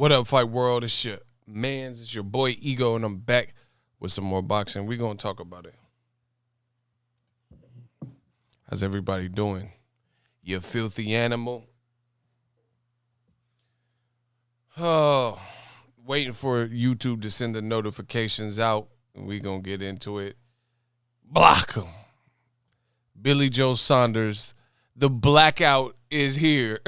What up, Fight World? It's your mans. It's your boy Ego, and I'm back with some more boxing. We're going to talk about it. How's everybody doing? You filthy animal. Oh, waiting for YouTube to send the notifications out, and we're going to get into it. Block them. Billy Joe Saunders. The blackout is here.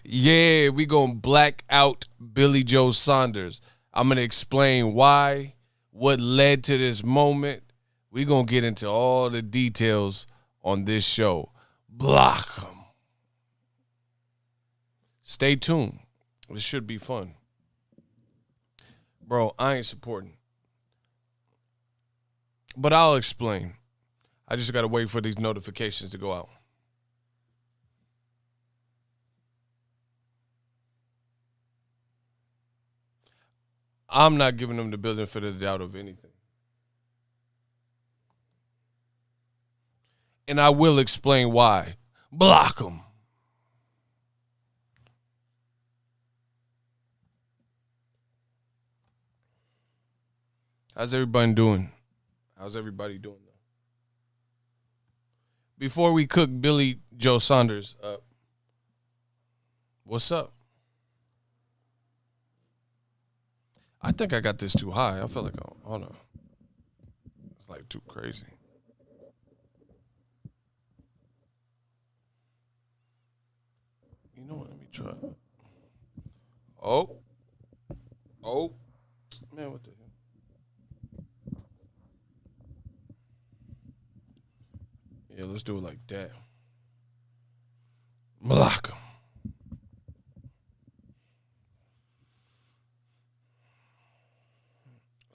Yeah, we going to black out Billy Joe Saunders. I'm going to explain why, what led to this moment. We're going to get into all the details on this show. Block them. Stay tuned. This should be fun. Bro, I ain't supporting. But I'll explain. I just got to wait for these notifications to go out. I'm not giving them the benefit of the doubt of anything. And I will explain why. Block them. How's everybody doing? How's everybody doing? Before we cook Billy Joe Saunders up, what's up? I think I got this too high. I feel like, oh no. It's like too crazy. You know what? Let me try. Oh. Man, what the hell? Yeah, let's do it like that. Block him.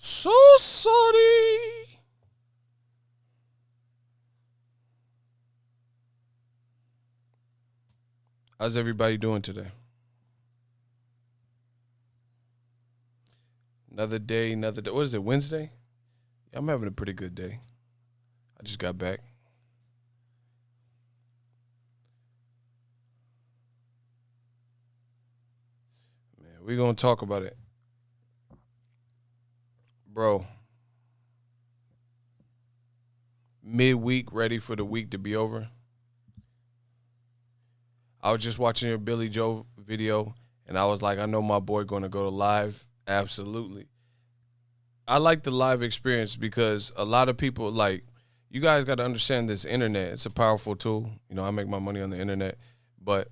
So sorry. How's everybody doing today? Another day. What is it, Wednesday? Yeah, I'm having a pretty good day. I just got back. We're going to talk about it. Bro. Midweek, ready for the week to be over. I was just watching your Billy Joe video, and I was like, I know my boy going to go to live. Absolutely. I like the live experience because a lot of people, like, you guys got to understand this internet. It's a powerful tool. You know, I make my money on the internet. But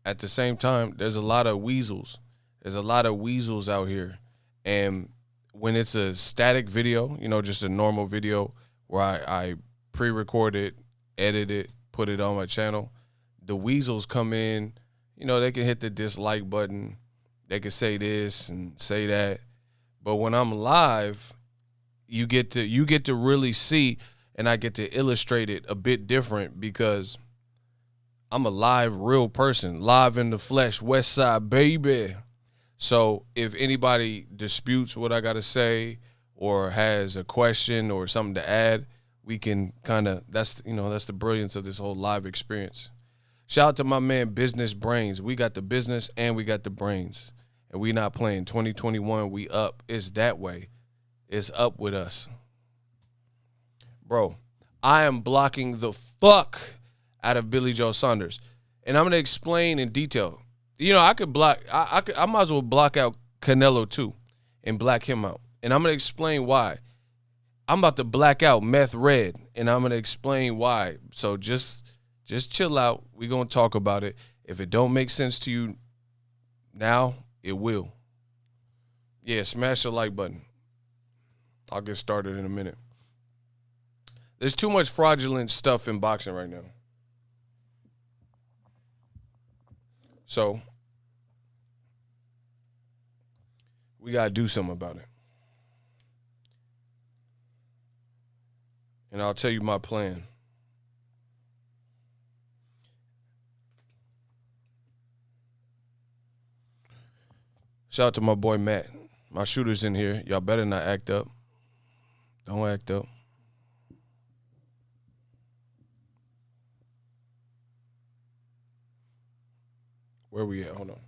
at the same time, there's a lot of weasels. There's a lot of weasels out here. And when it's a static video, you know, just a normal video where I pre-record it, edit it, put it on my channel, the weasels come in, you know, they can hit the dislike button. They can say this and say that. But when I'm live, you get to really see, and I get to illustrate it a bit different because I'm a live, real person, live in the flesh, West Side, baby. So if anybody disputes what I got to say or has a question or something to add, we can kind of, that's the brilliance of this whole live experience. Shout out to my man, Business Brains. We got the business and we got the brains. And we not playing. 2021, we up. It's that way. It's up with us. Bro, I am blocking the fuck out of Billy Joe Saunders. And I'm going to explain in detail. You know, I could block, I might as well block out Canelo too and black him out. And I'm going to explain why. I'm about to black out Meth Red, and I'm going to explain why. So just chill out. We're going to talk about it. If it don't make sense to you now, it will. Yeah, smash the like button. I'll get started in a minute. There's too much fraudulent stuff in boxing right now. So we got to do something about it. And I'll tell you my plan. Shout out to my boy Matt. My shooter's in here. Y'all better not act up. Don't act up. Where we at? Hold on.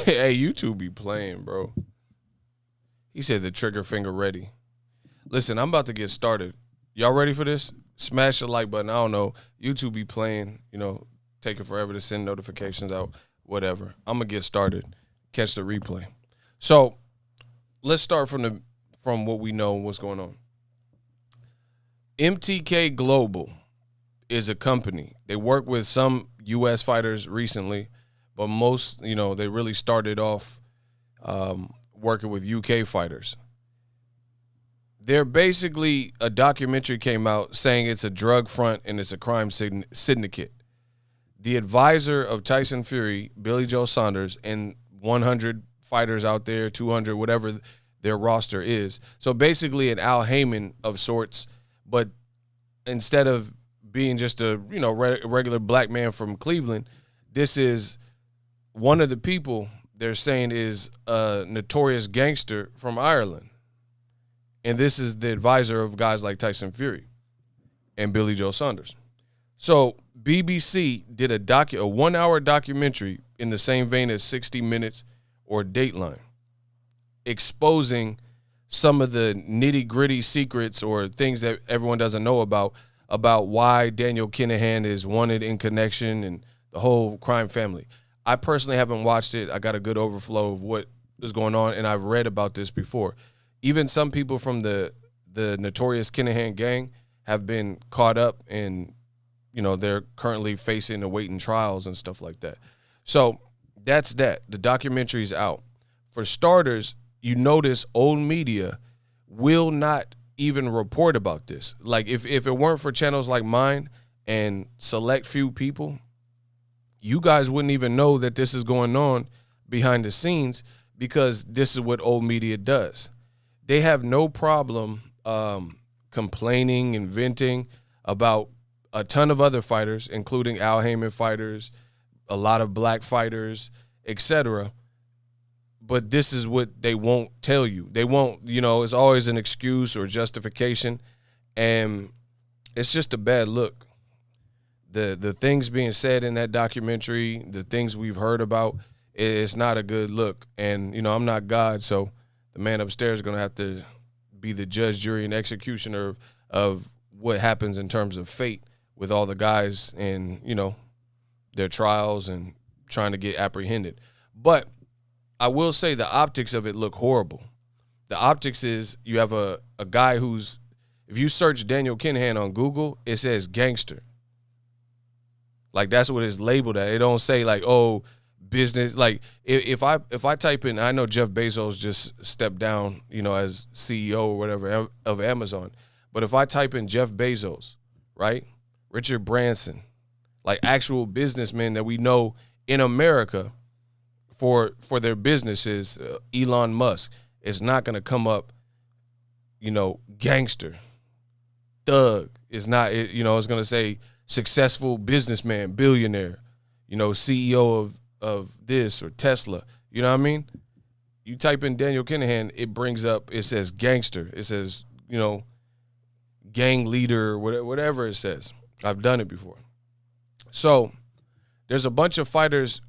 Hey, YouTube be playing, bro. He said the trigger finger ready. Listen, I'm about to get started. Y'all ready for this? Smash the like button. I don't know. YouTube be playing, taking forever to send notifications out, whatever. I'm going to get started. Catch the replay. So let's start from what we know, what's going on. MTK Global is a company. They work with some U.S. fighters recently, but most, they really started off working with UK fighters. They're basically, a documentary came out saying it's a drug front and it's a crime syndicate. The advisor of Tyson Fury, Billy Joe Saunders, and 100 fighters out there, 200, whatever their roster is. So basically an Al Heyman of sorts, but instead of being just a regular black man from Cleveland, this is one of the people they're saying is a notorious gangster from Ireland. And this is the advisor of guys like Tyson Fury and Billy Joe Saunders. So BBC did a 1-hour documentary in the same vein as 60 Minutes or Dateline, exposing some of the nitty-gritty secrets or things that everyone doesn't know about why Daniel Kinahan is wanted in connection and the whole crime family. I personally haven't watched it. I got a good overflow of what is going on, and I've read about this before. Even some people from the notorious Kinahan gang have been caught up and, they're currently facing awaiting trials and stuff like that. So that's that. The documentary's out. For starters, you notice old media will not even report about this. Like if it weren't for channels like mine and select few people, you guys wouldn't even know that this is going on behind the scenes, because this is what old media does. They have no problem complaining and venting about a ton of other fighters, including Al Heyman fighters, a lot of black fighters, etc. But this is what they won't tell you. They won't, it's always an excuse or justification, and it's just a bad look. The things being said in that documentary, the things we've heard about, it's not a good look. And, I'm not God, so the man upstairs is going to have to be the judge, jury, and executioner of what happens in terms of fate with all the guys and, their trials and trying to get apprehended. But I will say the optics of it look horrible. The optics is you have a guy who's, if you search Daniel Kinahan on Google, it says gangster. Like that's what it's labeled at. It don't say like, oh, business. Like if I type in, I know Jeff Bezos just stepped down, as CEO or whatever of Amazon. But if I type in Jeff Bezos, right, Richard Branson, like actual businessmen that we know in America for their businesses, Elon Musk, it's not going to come up, gangster, thug. It's not, it's going to say successful businessman, billionaire, CEO of this or Tesla. You know what I mean? You type in Daniel Kinahan, it brings up, it says gangster. It says, gang leader, whatever it says. I've done it before. So there's a bunch of fighters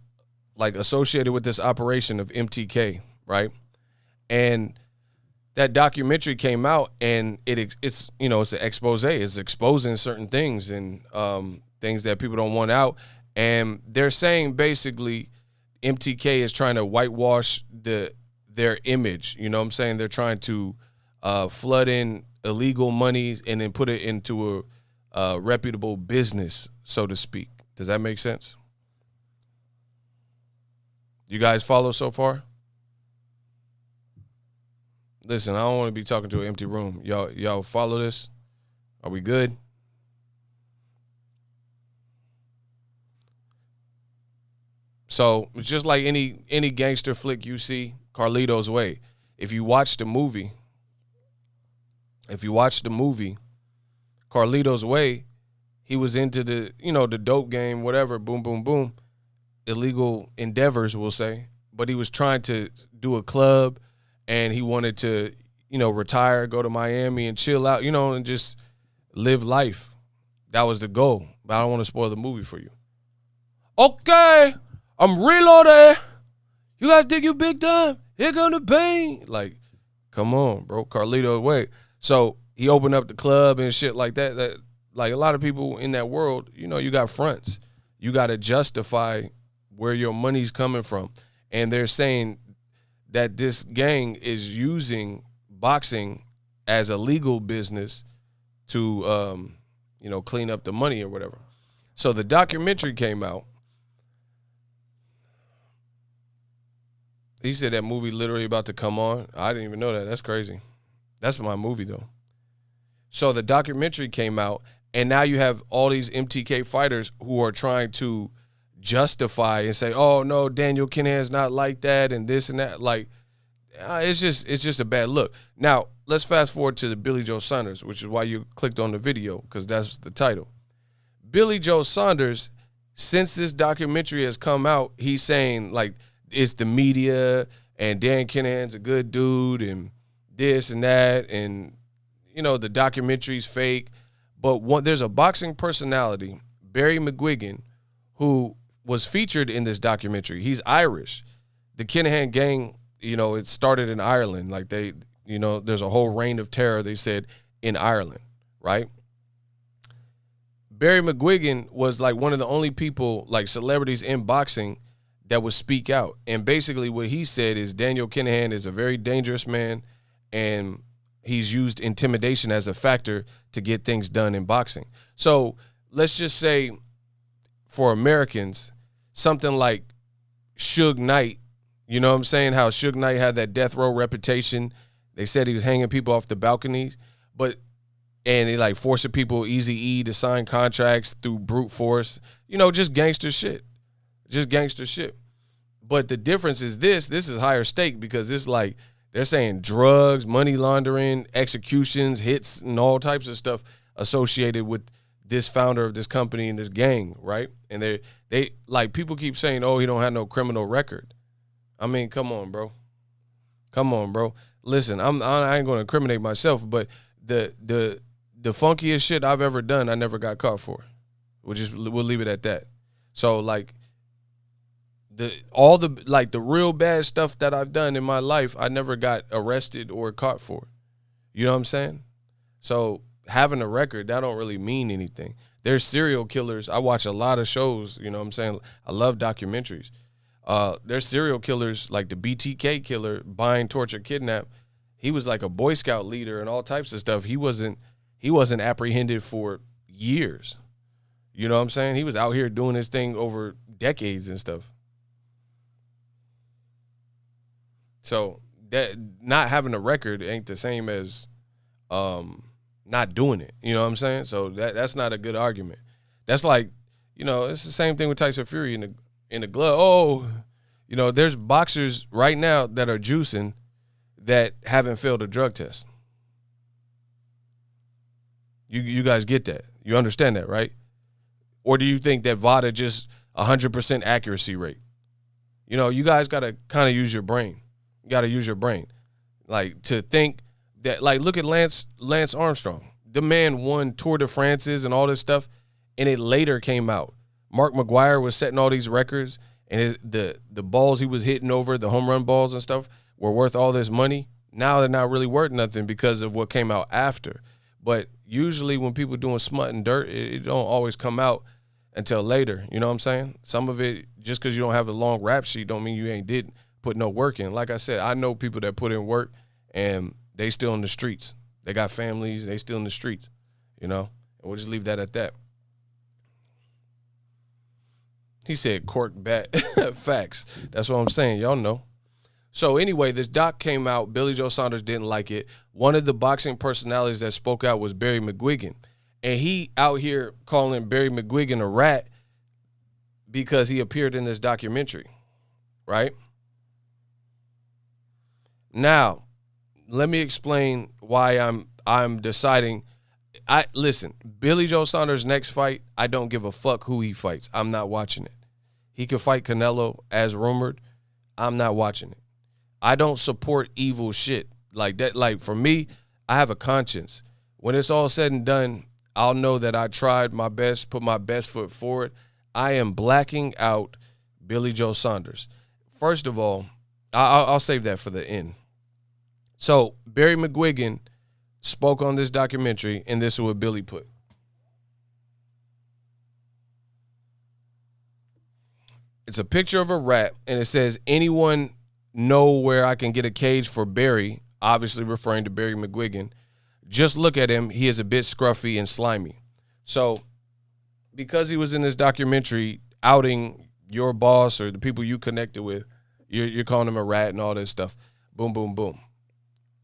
like associated with this operation of MTK, right? And that documentary came out, and it's it's an expose. It's exposing certain things and things that people don't want out. And they're saying basically MTK is trying to whitewash their image. You know what I'm saying? They're trying to flood in illegal money and then put it into a reputable business, so to speak. Does that make sense? You guys follow so far? Listen, I don't want to be talking to an empty room. Y'all follow this? Are we good? So it's just like any gangster flick you see, Carlito's Way. If you watch the movie, Carlito's Way, he was into the dope game, whatever, boom, boom, boom, illegal endeavors, we'll say. But he was trying to do a club, and he wanted to, retire, go to Miami and chill out, and just live life. That was the goal. But I don't want to spoil the movie for you. Okay, I'm reloaded. You guys dig you big time? Here come the pain. Like, come on, bro. Carlito way. So he opened up the club and shit like that. That like a lot of people in that world, you know, you got fronts. You got to justify where your money's coming from. And they're saying that this gang is using boxing as a legal business to, you know, clean up the money or whatever. So the documentary came out. He said that movie literally about to come on. I didn't even know that. That's crazy. That's my movie, though. So the documentary came out, and now you have all these MTK fighters who are trying to justify and say, oh, no, Daniel Kinahan's not like that and this and that. Like, it's just a bad look. Now, let's fast forward to the Billy Joe Saunders, which is why you clicked on the video, because that's the title. Billy Joe Saunders, since this documentary has come out, he's saying, like, it's the media and Dan Kinahan's a good dude and this and that and, you know, the documentary's fake. But there's a boxing personality, Barry McGuigan, who was featured in this documentary. He's Irish. The Kinahan gang, you know, it started in Ireland. Like they, you know, there's a whole reign of terror, they said, in Ireland, right? Barry McGuigan was like one of the only people, like celebrities in boxing, that would speak out. And basically what he said is Daniel Kinahan is a very dangerous man, and he's used intimidation as a factor to get things done in boxing. So let's just say for Americans, something like Suge Knight, you know what I'm saying? How Suge Knight had that death row reputation. They said he was hanging people off the balconies, and he like forcing people Eazy-E to sign contracts through brute force, you know, just gangster shit. Just gangster shit. But the difference is this is higher stake, because it's like they're saying drugs, money laundering, executions, hits, and all types of stuff associated with this founder of this company and this gang, right? And they like, people keep saying, oh, he don't have no criminal record. I mean, come on, bro. Come on, bro. Listen, I ain't going to incriminate myself, but the funkiest shit I've ever done, I never got caught for. We'll leave it at that. So like, the real bad stuff that I've done in my life, I never got arrested or caught for. You know what I'm saying? So having a record, that don't really mean anything. There's serial killers. I watch a lot of shows, you know what I'm saying? I love documentaries. There's serial killers like the BTK killer, bind, torture, kidnap. He was like a Boy Scout leader and all types of stuff. He wasn't apprehended for years. You know what I'm saying? He was out here doing his thing over decades and stuff. So that not having a record ain't the same as not doing it. You know what I'm saying? So that's not a good argument. That's like, you know, it's the same thing with Tyson Fury in the glove. Oh, you know, there's boxers right now that are juicing that haven't failed a drug test. You guys get that? You understand that, right? Or do you think that VADA just 100% accuracy rate? You know, you guys got to kind of use your brain. You got to use your brain. Like, to think that, like, look at Lance Armstrong. The man won Tour de France's and all this stuff, and it later came out. Mark McGuire was setting all these records, and the balls he was hitting over, the home run balls and stuff, were worth all this money. Now they're not really worth nothing because of what came out after. But usually when people doing smut and dirt, it don't always come out until later. You know what I'm saying? Some of it, just because you don't have a long rap sheet don't mean you ain't put no work in. Like I said, I know people that put in work and they still in the streets. They got families, they still in the streets, you know? And we'll just leave that at that. He said cork bat. Facts. That's what I'm saying. Y'all know. So anyway, this doc came out. Billy Joe Saunders didn't like it. One of the boxing personalities that spoke out was Barry McGuigan. And he out here calling Barry McGuigan a rat because he appeared in this documentary, right? Now, let me explain why I'm deciding. Listen, Billy Joe Saunders' next fight, I don't give a fuck who he fights. I'm not watching it. He could fight Canelo as rumored. I'm not watching it. I don't support evil shit like that. Like, for me, I have a conscience. When it's all said and done, I'll know that I tried my best, put my best foot forward. I am blacking out Billy Joe Saunders. first of all, I'll save that for the end. So Barry McGuigan spoke on this documentary, and this is what Billy put. It's a picture of a rat, and it says, anyone know where I can get a cage for Barry, obviously referring to Barry McGuigan. Just look at him. He is a bit scruffy and slimy. So because he was in this documentary outing your boss or the people you connected with, you're calling him a rat and all this stuff. Boom, boom, boom.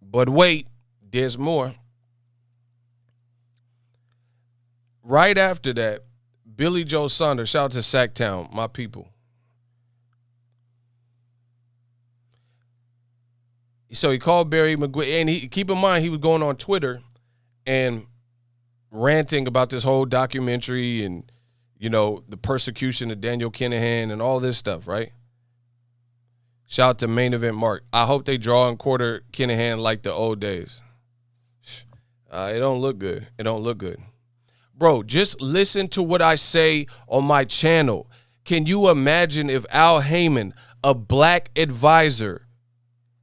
But wait, there's more. Right after that, Billy Joe Saunders, shout out to Sacktown, my people. So he called Barry McGuigan, and keep in mind, he was going on Twitter and ranting about this whole documentary and, you know, the persecution of Daniel Kinahan and all this stuff, right? Shout out to Main Event Mark. I hope they draw and quarter Kinahan like the old days. It don't look good. It don't look good. Bro, just listen to what I say on my channel. Can you imagine if Al Heyman, a black advisor,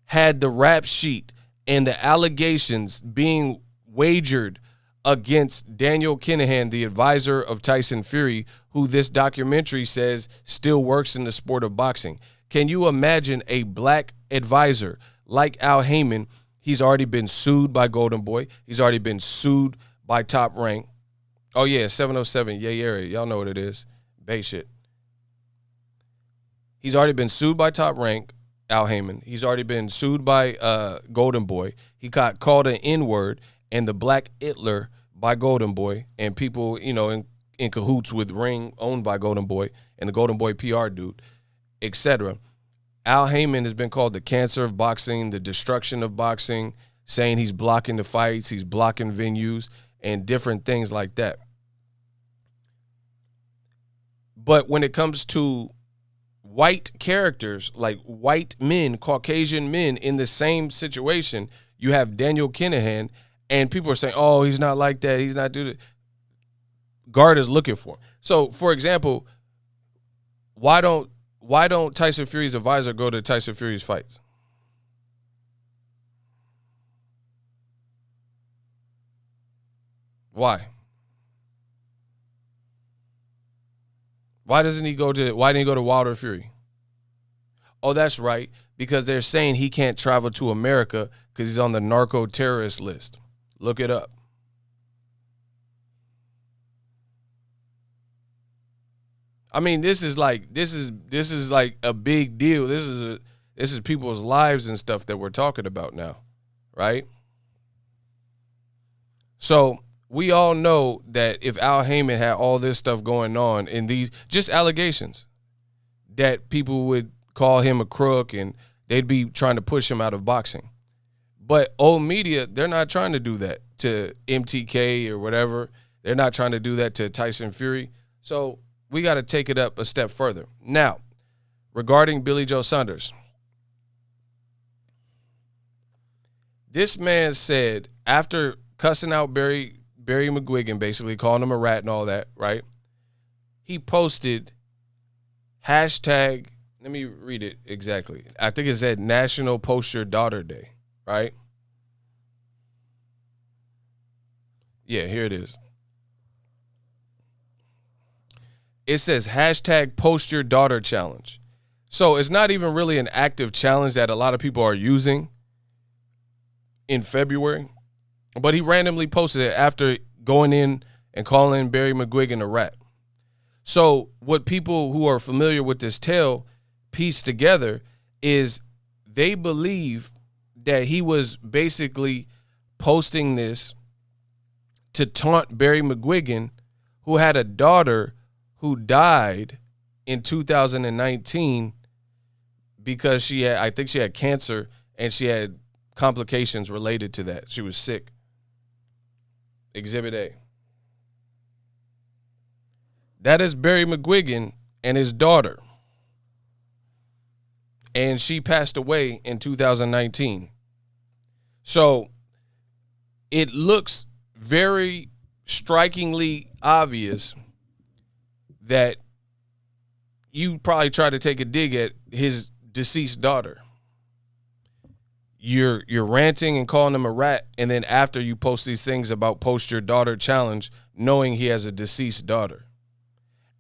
had the rap sheet and the allegations being wagered against Daniel Kinahan, the advisor of Tyson Fury, who this documentary says still works in the sport of boxing? Can you imagine a black advisor like Al Heyman? He's already been sued by Golden Boy. He's already been sued by Top Rank. Oh, yeah, 707, Yay area. Y'all know what it is. Bay shit. He's already been sued by Top Rank, Al Heyman. He's already been sued by Golden Boy. He got called an N-word and the Black Hitler by Golden Boy, and people, you know, in cahoots with Ring, owned by Golden Boy, and the Golden Boy PR dude, etc. Al Heyman has been called the cancer of boxing, the destruction of boxing, saying he's blocking the fights, he's blocking venues, and different things like that. But when it comes to white characters, like white men, Caucasian men in the same situation, you have Daniel Kinahan, and people are saying, oh, he's not like that, he's not doing it. Guard is looking for him. So, for example, why don't Tyson Fury's advisor go to Tyson Fury's fights? Why? Why didn't he go to Wilder Fury? Oh, that's right, because they're saying he can't travel to America because he's on the narco terrorist list. Look it up. I mean, this is like a big deal. This is people's lives and stuff that we're talking about now, right? So we all know that if Al Heyman had all this stuff going on and these just allegations, that people would call him a crook and they'd be trying to push him out of boxing. But old media, they're not trying to do that to MTK or whatever. They're not trying to do that to Tyson Fury. So we got to take it up a step further. Now, regarding Billy Joe Saunders, this man said, after cussing out Barry McGuigan, basically calling him a rat and all that, right? He posted hashtag, let me read it exactly. I think it said National Post Your Daughter Day, right? Yeah, here it is. It says hashtag Post Your Daughter Challenge. So it's not even really an active challenge that a lot of people are using in February. But he randomly posted it after going in and calling Barry McGuigan a rat. So what people who are familiar with this tale piece together is they believe that he was basically posting this to taunt Barry McGuigan, who had a daughter who died in 2019 because I think she had cancer and she had complications related to that. She was sick. Exhibit A. That is Barry McGuigan and his daughter. And she passed away in 2019. So it looks very strikingly obvious that you probably tried to take a dig at his deceased daughter. You're ranting and calling him a rat, and then after you post these things about post your daughter challenge, knowing he has a deceased daughter.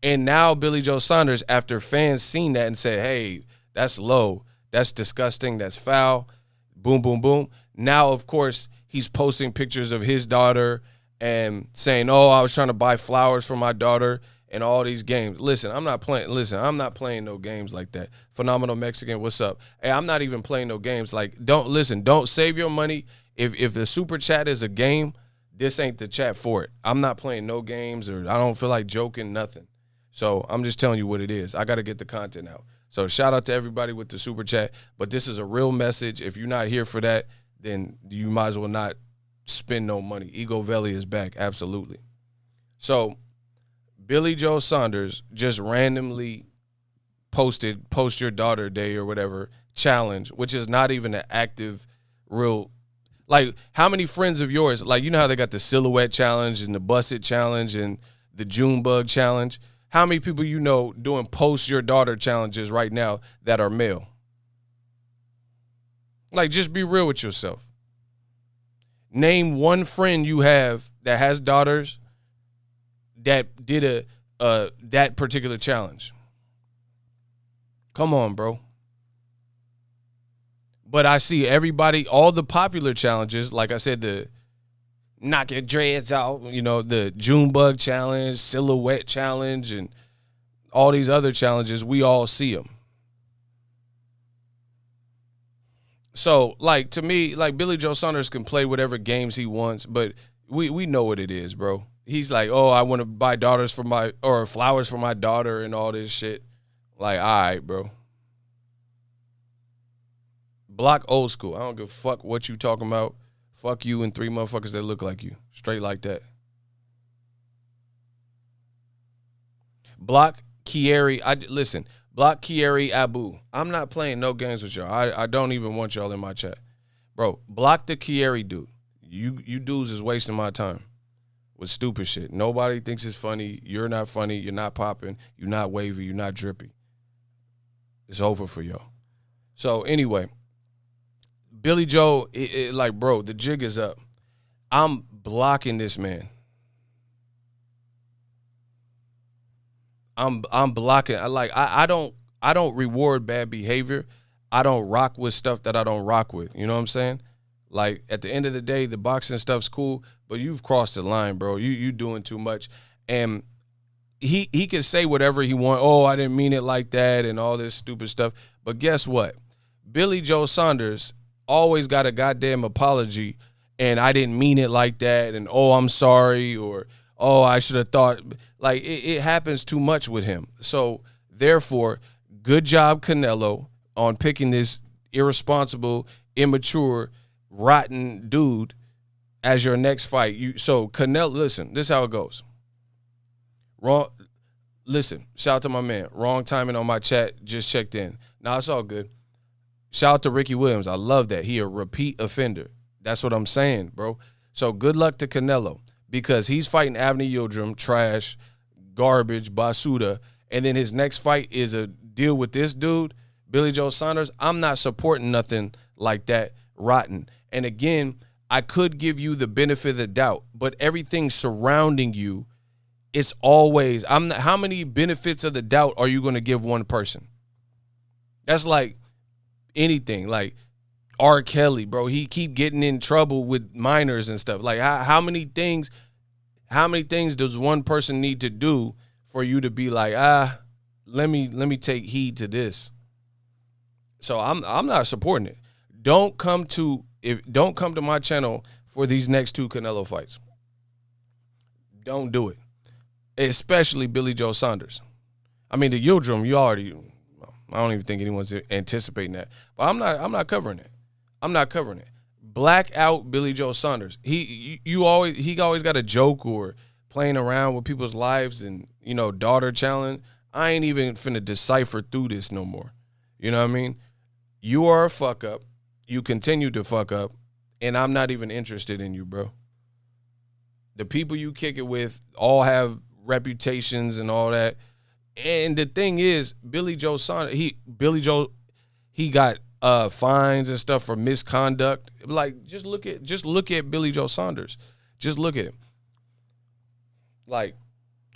And now Billy Joe Saunders, after fans seen that and said, hey, that's low, that's disgusting, that's foul, boom, boom, boom. Now, of course, he's posting pictures of his daughter and saying, oh, I was trying to buy flowers for my daughter and all these games. Listen, I'm not playing no games like that. Phenomenal Mexican, what's up? Hey, I'm not even playing no games. Like, don't save your money. If the super chat is a game, this ain't the chat for it. I'm not playing no games, or I don't feel like joking, nothing. So I'm just telling you what it is. I got to get the content out. So shout out to everybody with the super chat. But this is a real message. If you're not here for that, then you might as well not spend no money. Ego Valley is back, absolutely. So Billy Joe Saunders just randomly posted Post Your Daughter Day or whatever challenge, which is not even an active, real. Like, how many friends of yours, like, you know how they got the silhouette challenge and the bust it challenge and the June bug challenge? How many people you know doing Post Your Daughter challenges right now that are male? Like, just be real with yourself. Name one friend you have that has daughters that did that particular challenge. Come on, bro. But I see everybody, all the popular challenges, like I said, the knock your dreads out, you know, the June bug challenge, silhouette challenge, and all these other challenges, we all see them. So, like, to me, like, Billy Joe Saunders can play whatever games he wants, but we know what it is, bro. He's like, oh, I want to buy flowers for my daughter and all this shit. Like, all right, bro. Block old school. I don't give a fuck what you talking about. Fuck you and 3 motherfuckers that look like you. Straight like that. Block Kieri. Block Kieri Abu. I'm not playing no games with y'all. I don't even want y'all in my chat. Bro, block the Kieri dude. You dudes is wasting my time with stupid shit. Nobody thinks it's funny. You're not funny. You're not popping. You're not wavy. You're not drippy. It's over for y'all. So anyway, Billy Joe, like, bro, the jig is up. I'm blocking this man. I'm blocking. I don't reward bad behavior. I don't rock with stuff that I don't rock with. You know what I'm saying? Like, at the end of the day, the boxing stuff's cool, but you've crossed the line, bro. You doing too much. And he can say whatever he want. Oh, I didn't mean it like that and all this stupid stuff. But guess what? Billy Joe Saunders always got a goddamn apology, and I didn't mean it like that, and oh, I'm sorry, or oh, I should have thought. Like, it happens too much with him. So therefore, good job, Canelo, on picking this irresponsible, immature, rotten dude as your next fight. So Canelo, listen, this is how it goes. Shout out to my man. Wrong timing on my chat. Just checked in. Nah, it's all good. Shout out to Ricky Williams. I love that. He a repeat offender. That's what I'm saying, bro. So good luck to Canelo, because he's fighting Avni Yildirim, trash, garbage, basura, and then his next fight is a deal with this dude, Billy Joe Saunders. I'm not supporting nothing like that rotten. And again, I could give you the benefit of the doubt, but everything surrounding you, it's always, how many benefits of the doubt are you going to give one person? That's like anything. Like R. Kelly, bro, he keep getting in trouble with minors and stuff. Like, how many things does one person need to do for you to be like, let me take heed to this? So I'm not supporting it. Don't come to my channel for these next 2 Canelo fights. Don't do it. Especially Billy Joe Saunders. I mean, the Yildirim, I don't even think anyone's anticipating that. But I'm not covering it. I'm not covering it. Blackout Billy Joe Saunders. He always got a joke or playing around with people's lives and, daughter challenge. I ain't even finna decipher through this no more. You know what I mean? You are a fuck up. You continue to fuck up, and I'm not even interested in you, bro. The people you kick it with all have reputations and all that. And the thing is, Billy Joe Saunders, He got fines and stuff for misconduct. Like, just look at Billy Joe Saunders. Just look at him. Like,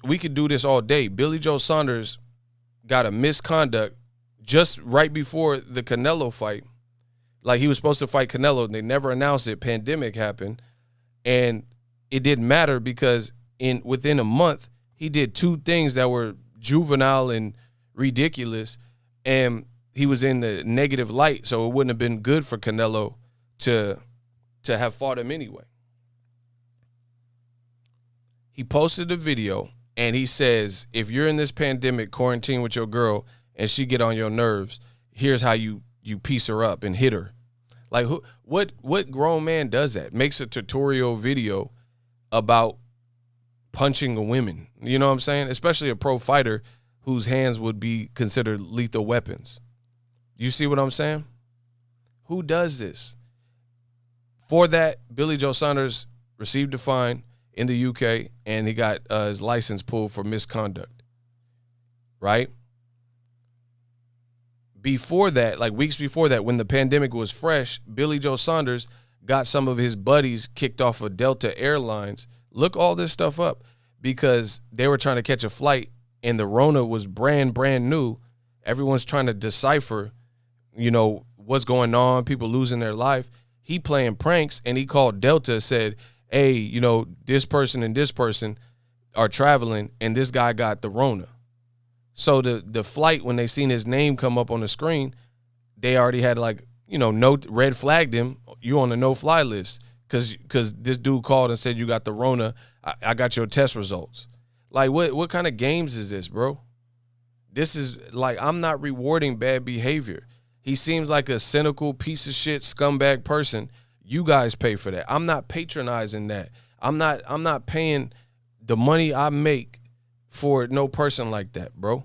we could do this all day. Billy Joe Saunders got a misconduct just right before the Canelo fight. Like, he was supposed to fight Canelo, and they never announced it. Pandemic happened, and it didn't matter because within a month, he did two things that were juvenile and ridiculous, and he was in the negative light, so it wouldn't have been good for Canelo to have fought him anyway. He posted a video, and he says, if you're in this pandemic quarantine with your girl and she get on your nerves, here's how you piece her up and hit her. Like, what grown man does that? Makes a tutorial video about punching a woman. You know what I'm saying? Especially a pro fighter whose hands would be considered lethal weapons. You see what I'm saying? Who does this? For that, Billy Joe Saunders received a fine in the UK, and he got his license pulled for misconduct, right? Before that, like weeks before that, when the pandemic was fresh, Billy Joe Saunders got some of his buddies kicked off of Delta Airlines. Look all this stuff up, because they were trying to catch a flight, and the Rona was brand new. Everyone's trying to decipher, what's going on, people losing their life. He playing pranks, and he called Delta, said, hey, this person and this person are traveling, and this guy got the Rona. So the flight, when they seen his name come up on the screen, they already had no red flagged him. You on the no-fly list because this dude called and said you got the Rona. I got your test results. Like, what kind of games is this, bro? This is like, I'm not rewarding bad behavior. He seems like a cynical piece of shit scumbag person. You guys pay for that. I'm not patronizing that. I'm not paying the money I make for no person like that, bro.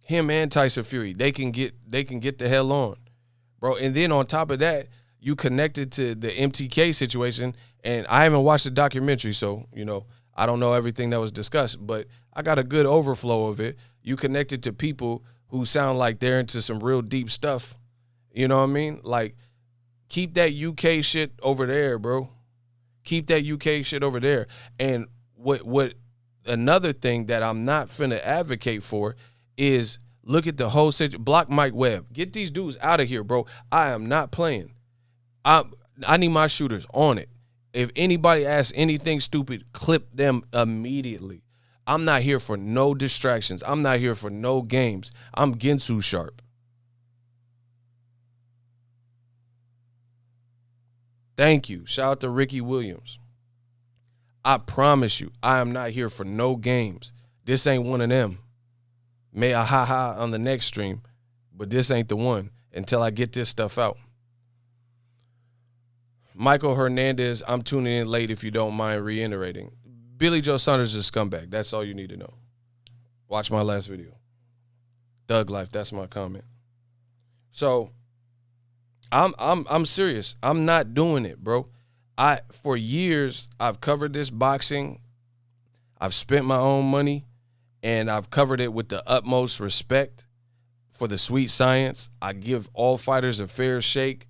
Him and Tyson Fury, they can get the hell on, bro. And then on top of that, you connected to the MTK situation, and I haven't watched the documentary, so I don't know everything that was discussed, but I got a good overflow of it. You connected to people who sound like they're into some real deep stuff. You know what I mean? Like, keep that UK shit over there, bro. Keep that UK shit over there. And what another thing that I'm not finna advocate for is look at the whole situation. Block Mike Webb. Get these dudes out of here, bro. I am not playing. I need my shooters on it. If anybody asks anything stupid, clip them immediately. I'm not here for no distractions. I'm not here for no games. I'm Ginsu sharp. Thank you. Shout out to Ricky Williams. I promise you, I am not here for no games. This ain't one of them. May I ha on the next stream, but this ain't the one until I get this stuff out. Michael Hernandez, I'm tuning in late if you don't mind reiterating. Billy Joe Saunders is a scumbag. That's all you need to know. Watch my last video. Thug life, that's my comment. So I'm serious. I'm not doing it, bro. For years I've covered this boxing. I've spent my own money, and I've covered it with the utmost respect for the sweet science. I give all fighters a fair shake.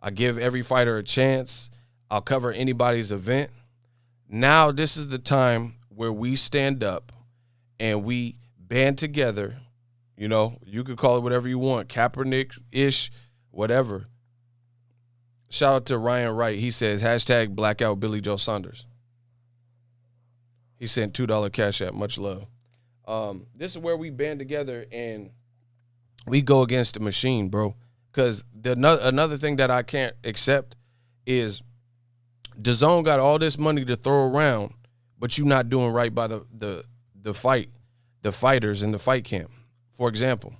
I give every fighter a chance. I'll cover anybody's event. Now this is the time where we stand up and we band together. You could call it whatever you want, Kaepernick-ish, whatever. Shout out to Ryan Wright. He says, hashtag Blackout Billy Joe Saunders. He sent $2 cash app. Much love. This is where we band together and we go against the machine, bro. Because another thing that I can't accept is DAZN got all this money to throw around, but you not doing right by the fighters in the fight camp. For example,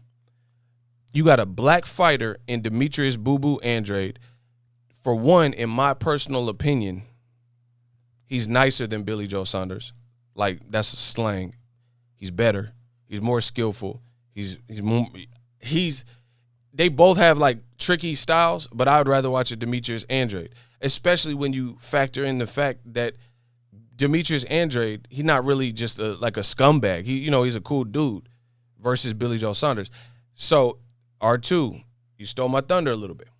you got a black fighter in Demetrius Boo Boo Andrade. For one, in my personal opinion, he's nicer than Billy Joe Saunders. Like, that's slang. He's better. He's more skillful. They both have like tricky styles, but I would rather watch a Demetrius Andrade, especially when you factor in the fact that Demetrius Andrade, he's not really just like a scumbag. He's a cool dude versus Billy Joe Saunders. So R2, You stole my thunder a little bit.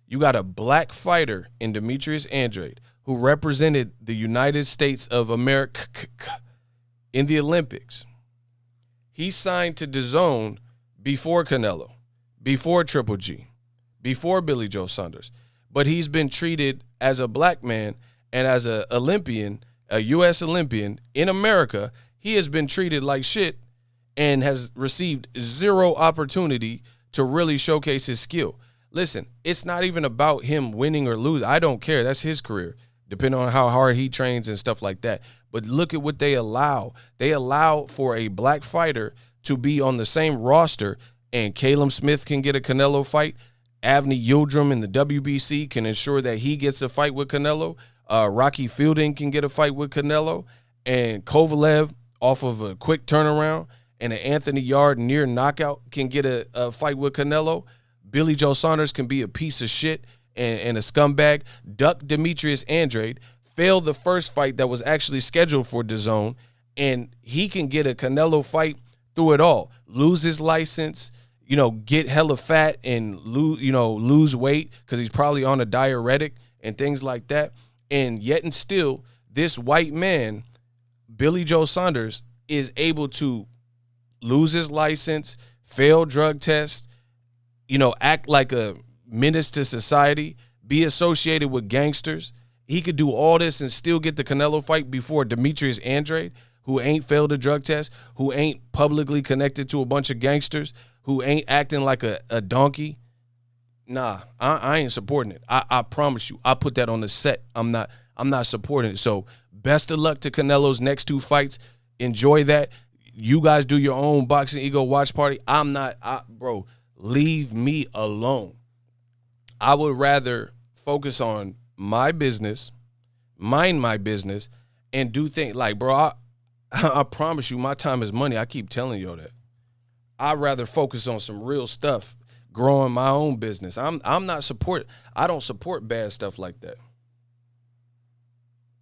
You got a black fighter in Demetrius Andrade who represented the United States of America in the Olympics. He signed to DAZN before Canelo, before Triple G, before Billy Joe Saunders. But he's been treated as a black man and as a Olympian, a U.S. Olympian in America. He has been treated like shit and has received zero opportunity to really showcase his skill. Listen, it's not even about him winning or losing. I don't care. That's his career, depending on how hard he trains and stuff like that. But look at what they allow. They allow for a black fighter to be on the same roster, and Caleb Smith can get a Canelo fight. Avni Yildirim in the WBC can ensure that he gets a fight with Canelo. Rocky Fielding can get a fight with Canelo. And Kovalev, off of a quick turnaround, and an Anthony Yard near knockout, can get a fight with Canelo. Billy Joe Saunders can be a piece of shit and a scumbag. Duck Demetrius Andrade, failed the first fight that was actually scheduled for DAZN, and he can get a Canelo fight through it all. Lose his license, get hella fat and lose weight because he's probably on a diuretic and things like that. And yet and still, this white man, Billy Joe Saunders, is able to lose his license, fail drug tests, act like a menace to society, be associated with gangsters. He could do all this and still get the Canelo fight before Demetrius Andrade, who ain't failed a drug test, who ain't publicly connected to a bunch of gangsters, who ain't acting like a donkey. Nah, I ain't supporting it. I promise you. I put that on the set. I'm not supporting it. So best of luck to Canelo's next two fights. Enjoy that. You guys do your own Boxing Ego watch party. Bro, leave me alone. I would rather focus on my business, mind my business, and do things like, bro, I promise you my time is money. I keep telling you that. I'd rather focus on some real stuff, growing my own business. I don't support bad stuff like that.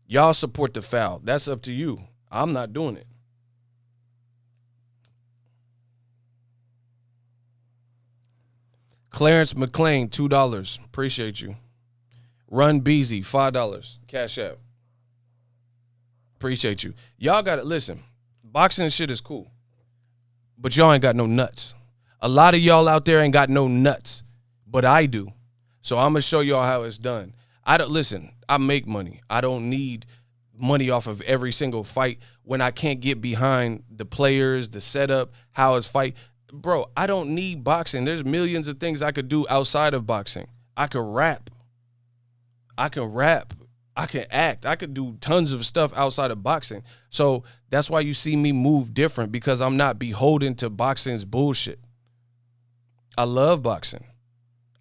Y'all support the foul. That's up to you. I'm not doing it. Clarence McLean, $2. Appreciate you. Run Beezy, $5. Cash App. Appreciate you. Y'all got to listen. Boxing shit is cool, but y'all ain't got no nuts. A lot of y'all out there ain't got no nuts, but I do. So I'm gonna show y'all how it's done. I make money. I don't need money off of every single fight when I can't get behind the players, the setup, how it's fight. Bro, I don't need boxing. There's millions of things I could do outside of boxing. I could rap. I can act. I could do tons of stuff outside of boxing. So that's why you see me move different, because I'm not beholden to boxing's bullshit. I love boxing.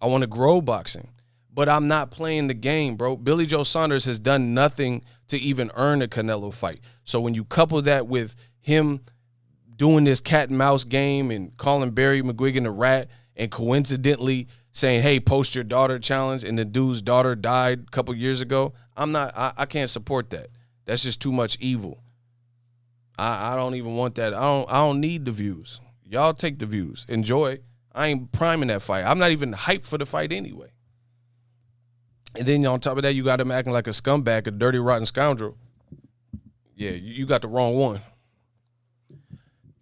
I want to grow boxing, but I'm not playing the game, bro. Billy Joe Saunders has done nothing to even earn a Canelo fight. So when you couple that with him doing this cat and mouse game and calling Barry McGuigan a rat and coincidentally saying, hey, post your daughter challenge, and the dude's daughter died a couple years ago, I can't support that. That's just too much evil. I don't even want that. I don't need the views. Y'all take the views. Enjoy. I ain't priming that fight. I'm not even hyped for the fight anyway. And then on top of that, you got him acting like a scumbag, a dirty, rotten scoundrel. Yeah, you got the wrong one.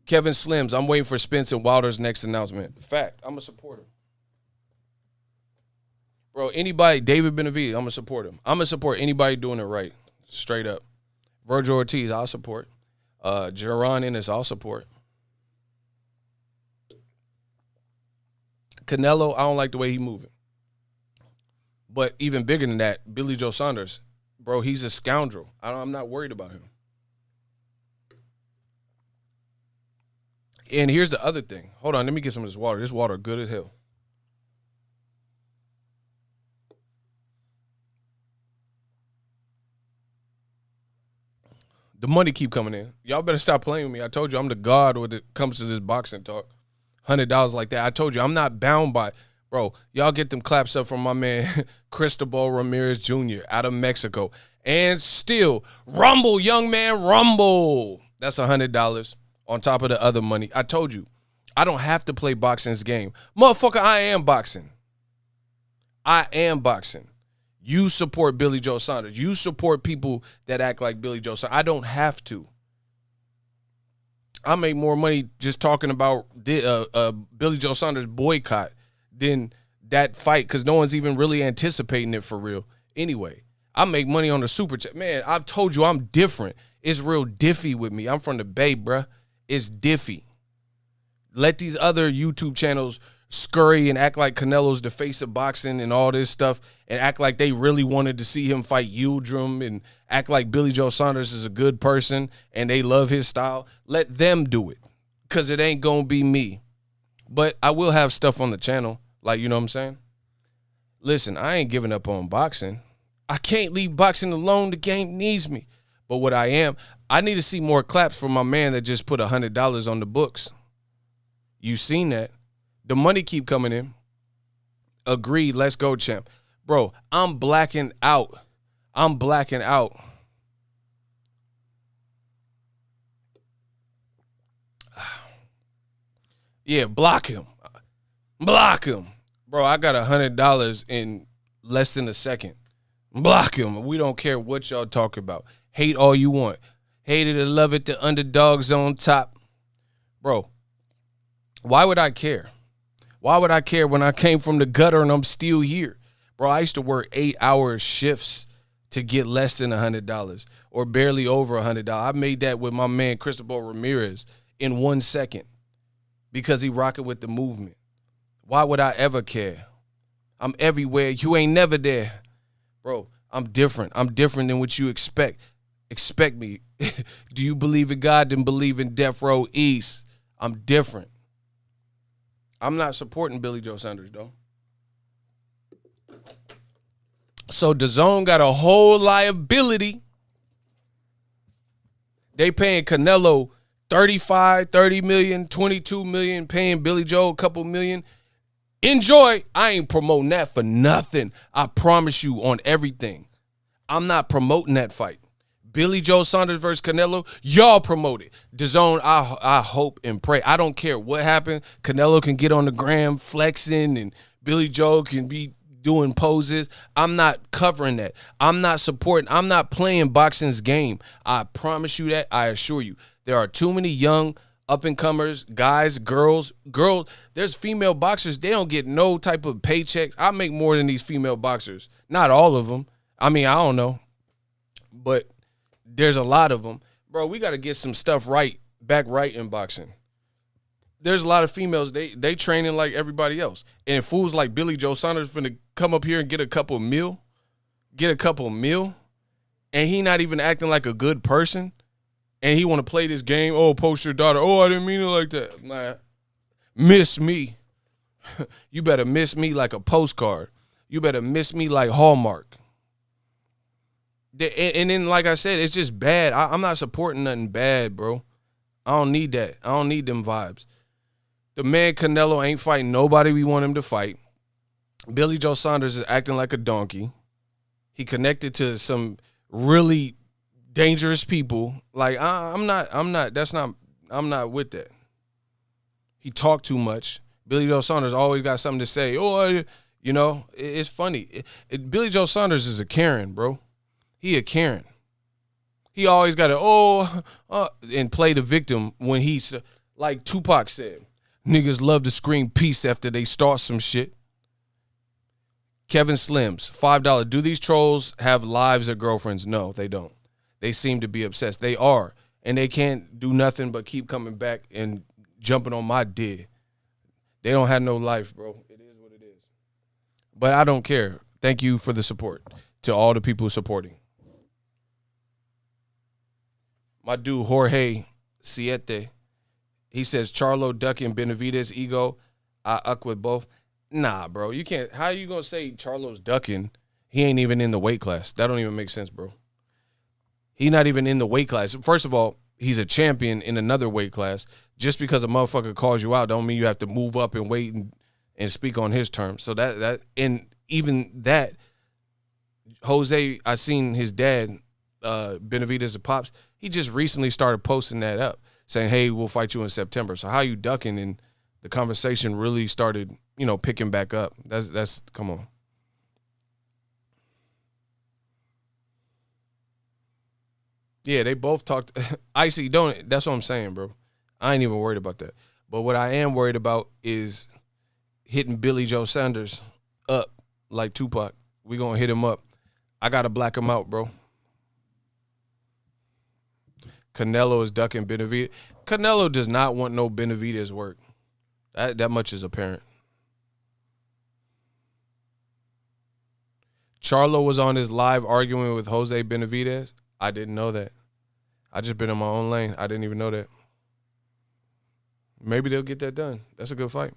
Kevin Slims, I'm waiting for Spence and Wilder's next announcement. Fact, I'm a supporter. Bro, anybody, David Benavidez, I'm going to support him. I'm going to support anybody doing it right, straight up. Virgil Ortiz, I'll support. Jaron Ennis, I'll support. Canelo, I don't like the way he's moving. But even bigger than that, Billy Joe Saunders, bro, he's a scoundrel. I'm not worried about him. And here's the other thing. Hold on, let me get some of this water. This water good as hell. The money keep coming in. Y'all better stop playing with me. I told you I'm the god when it comes to this boxing talk. $100 like that. I told you I'm not bound by, bro. Y'all get them claps up from my man Cristobal Ramirez Jr. out of Mexico. And still, rumble, young man, rumble. That's $100 on top of the other money. I told you, I don't have to play boxing's game. Motherfucker, I am boxing. I am boxing. You support Billy Joe Saunders. You support people that act like Billy Joe Saunders. I don't have to. I make more money just talking about Billy Joe Saunders boycott than that fight because no one's even really anticipating it for real. Anyway, I make money on the super chat. Man, I've told you I'm different. It's real diffy with me. I'm from the Bay, bruh. It's diffy. Let these other YouTube channels scurry and act like Canelo's the face of boxing and all this stuff and act like they really wanted to see him fight Yildirim and act like Billy Joe Saunders is a good person and they love his style. Let them do it because it ain't going to be me. But I will have stuff on the channel. Like, you know what I'm saying? Listen, I ain't giving up on boxing. I can't leave boxing alone. The game needs me. But what I need to see more claps from my man that just put $100 on the books. You seen that. The money keep coming in. Agreed. Let's go, champ. Bro, I'm blacking out. I'm blacking out. Yeah, block him. Block him. Bro, I got $100 in less than a second. Block him. We don't care what y'all talk about. Hate all you want. Hate it or love it, the underdog's on top. Bro, why would I care? Why would I care when I came from the gutter and I'm still here? Bro, I used to work 8-hour shifts to get less than $100 or barely over $100. I made that with my man Cristobal Ramirez in 1 second because he rocking with the movement. Why would I ever care? I'm everywhere. You ain't never there. Bro, I'm different. I'm different than what you expect. Expect me. Do you believe in God? Then believe in Death Row East. I'm different. I'm not supporting Billy Joe Saunders, though. So DAZN got a whole liability. They paying Canelo 35, 30 million, 22 million, paying Billy Joe a couple million. Enjoy. I ain't promoting that for nothing. I promise you on everything. I'm not promoting that fight. Billy Joe Saunders versus Canelo, y'all promote it. DAZN, I hope and pray. I don't care what happened. Canelo can get on the gram flexing and Billy Joe can be doing poses. I'm not covering that. I'm not supporting. I'm not playing boxing's game. I promise you that. I assure you. There are too many young up-and-comers, guys, girls. There's female boxers. They don't get no type of paychecks. I make more than these female boxers. Not all of them. I mean, I don't know. But there's a lot of them. Bro, we got to get some stuff back right in boxing. There's a lot of females, they training like everybody else. And fools like Billy Joe Saunders finna come up here and get a couple mil, and he not even acting like a good person, and he want to play this game, oh, post your daughter, oh, I didn't mean it like that. Nah, miss me. You better miss me like a postcard. You better miss me like Hallmark. And then, like I said, it's just bad. I'm not supporting nothing bad, bro. I don't need that. I don't need them vibes. The man Canelo ain't fighting nobody we want him to fight. Billy Joe Saunders is acting like a donkey. He connected to some really dangerous people. Like, I'm not with that. He talked too much. Billy Joe Saunders always got something to say. Oh, you know, it's funny. Billy Joe Saunders is a Karen, bro. He a Karen. He always got to, and play the victim when he's, like Tupac said, niggas love to scream peace after they start some shit. Kevin Slims, $5. Do these trolls have lives or girlfriends? No, they don't. They seem to be obsessed. They are. And they can't do nothing but keep coming back and jumping on my dick. They don't have no life, bro. It is what it is. But I don't care. Thank you for the support to all the people supporting. My dude, Jorge Siete, he says, Charlo ducking Benavidez ego. I uck with both. Nah, bro. You can't. How you going to say Charlo's ducking? He ain't even in the weight class. That don't even make sense, bro. He not even in the weight class. First of all, he's a champion in another weight class. Just because a motherfucker calls you out don't mean you have to move up and wait and speak on his terms. So that and even that, Jose, I seen his dad, Benavidez and Pops, he just recently started posting that up, saying, hey, we'll fight you in September. So how you ducking and the conversation really started, you know, picking back up. That's come on. Yeah, they both talked. Icy, don't. That's what I'm saying, bro. I ain't even worried about that. But what I am worried about is hitting Billy Joe Saunders up like Tupac. We gonna hit him up. I gotta black him out, bro. Canelo is ducking Benavidez. Canelo does not want no Benavidez work. That much is apparent. Charlo was on his live arguing with Jose Benavidez. I didn't know that. I just been in my own lane. I didn't even know that. Maybe they'll get that done. That's a good fight.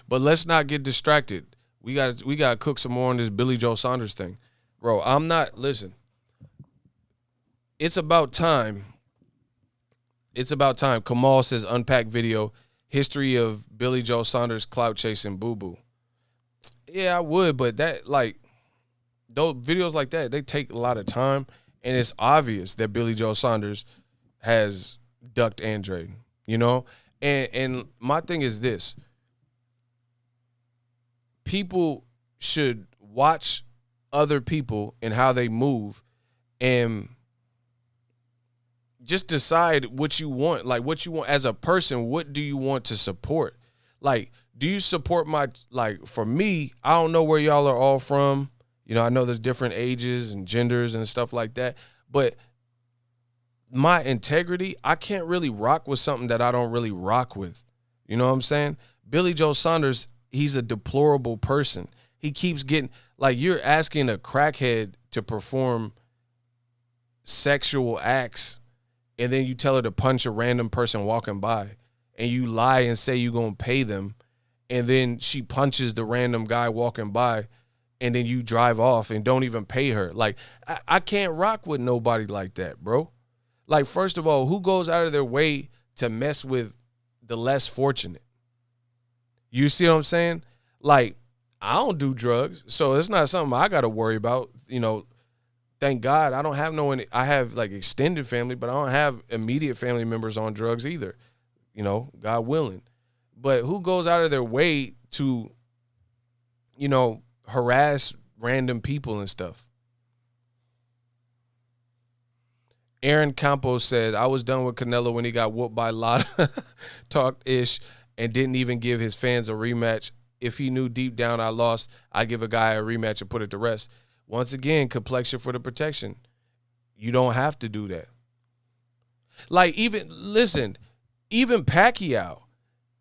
But let's not get distracted. We got to cook some more on this Billy Joe Saunders thing. Bro, I'm not, listen. It's about time. It's about time. Kamal says, unpack video, history of Billy Joe Saunders clout chasing boo-boo. Yeah, I would, but that, like, those videos like that, they take a lot of time, and it's obvious that Billy Joe Saunders has ducked Andre, you know? And my thing is this. People should watch other people and how they move and just decide what you want. Like, what you want as a person, what do you want to support? Like, do you support my, like, for me, I don't know where y'all are all from. You know, I know there's different ages and genders and stuff like that. But my integrity, I can't really rock with something that I don't really rock with. You know what I'm saying? Billy Joe Saunders, he's a deplorable person. He keeps getting, like, you're asking a crackhead to perform sexual acts, and then you tell her to punch a random person walking by, and you lie and say you're going to pay them, and then she punches the random guy walking by, and then you drive off and don't even pay her. Like, I can't rock with nobody like that, bro. Like, first of all, who goes out of their way to mess with the less fortunate? You see what I'm saying? Like, I don't do drugs, so it's not something I got to worry about. You know, thank God I don't have no one. I have, like, extended family, but I don't have immediate family members on drugs either, you know, God willing. But who goes out of their way to, you know, harass random people and stuff? Aaron Campos said, I was done with Canelo when he got whooped by Lotta, talked-ish, and didn't even give his fans a rematch. If he knew deep down I lost, I'd give a guy a rematch and put it to rest. Once again, complexion for the protection. You don't have to do that. Like, even Pacquiao.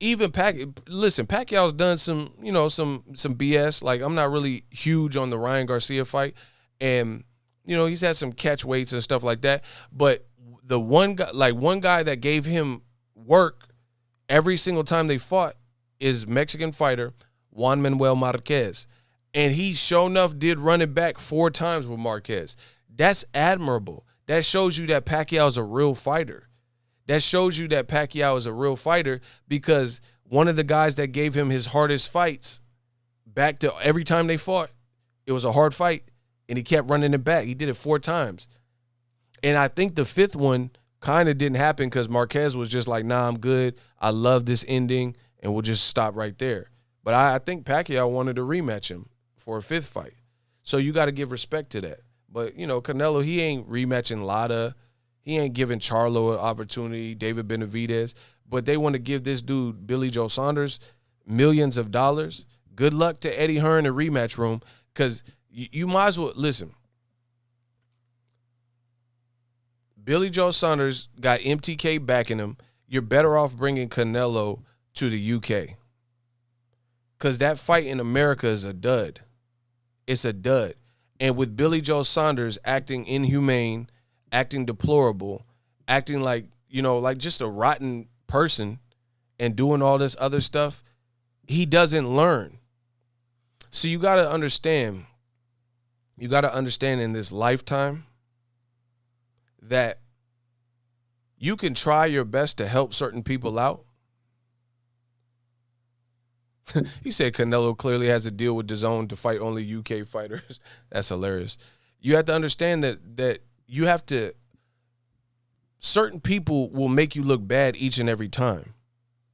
Listen, Pacquiao's done some, you know, some BS. Like, I'm not really huge on the Ryan Garcia fight. And, you know, he's had some catch weights and stuff like that. But the one guy that gave him work every single time they fought is Mexican fighter Juan Manuel Marquez. And he sure enough did run it back 4 times with Marquez. That's admirable. That shows you that Pacquiao is a real fighter. That shows you that Pacquiao is a real fighter, because one of the guys that gave him his hardest fights, back to every time they fought, it was a hard fight, and he kept running it back. He did it 4 times. And I think the 5th one kind of didn't happen because Marquez was just like, nah, I'm good. I love this ending, and we'll just stop right there. But I think Pacquiao wanted to rematch him for a 5th fight. So you got to give respect to that. But, you know, Canelo, he ain't rematching Lotta. He ain't giving Charlo an opportunity, David Benavidez. But they want to give this dude, Billy Joe Saunders, millions of dollars. Good luck to Eddie Hearn in rematch room, because you might as well, listen. Billy Joe Saunders got MTK backing him. You're better off bringing Canelo to the UK, because that fight in America is a dud. It's a dud. And with Billy Joe Saunders acting inhumane, acting deplorable, acting like, you know, like just a rotten person and doing all this other stuff, he doesn't learn. So you got to understand in this lifetime that you can try your best to help certain people out. He said Canelo clearly has a deal with DAZN to fight only UK fighters. That's hilarious. You have to understand that you have to, certain people will make you look bad each and every time.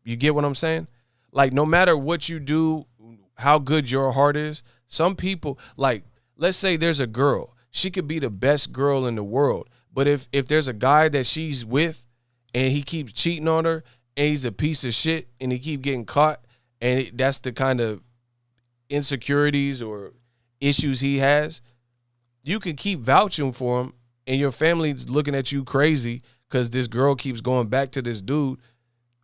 You get what I'm saying? Like, no matter what you do, how good your heart is, some people, like, let's say there's a girl. She could be the best girl in the world. But if there's a guy that she's with and he keeps cheating on her and he's a piece of shit and he keep getting caught, and that's the kind of insecurities or issues he has, you can keep vouching for him and your family's looking at you crazy because this girl keeps going back to this dude.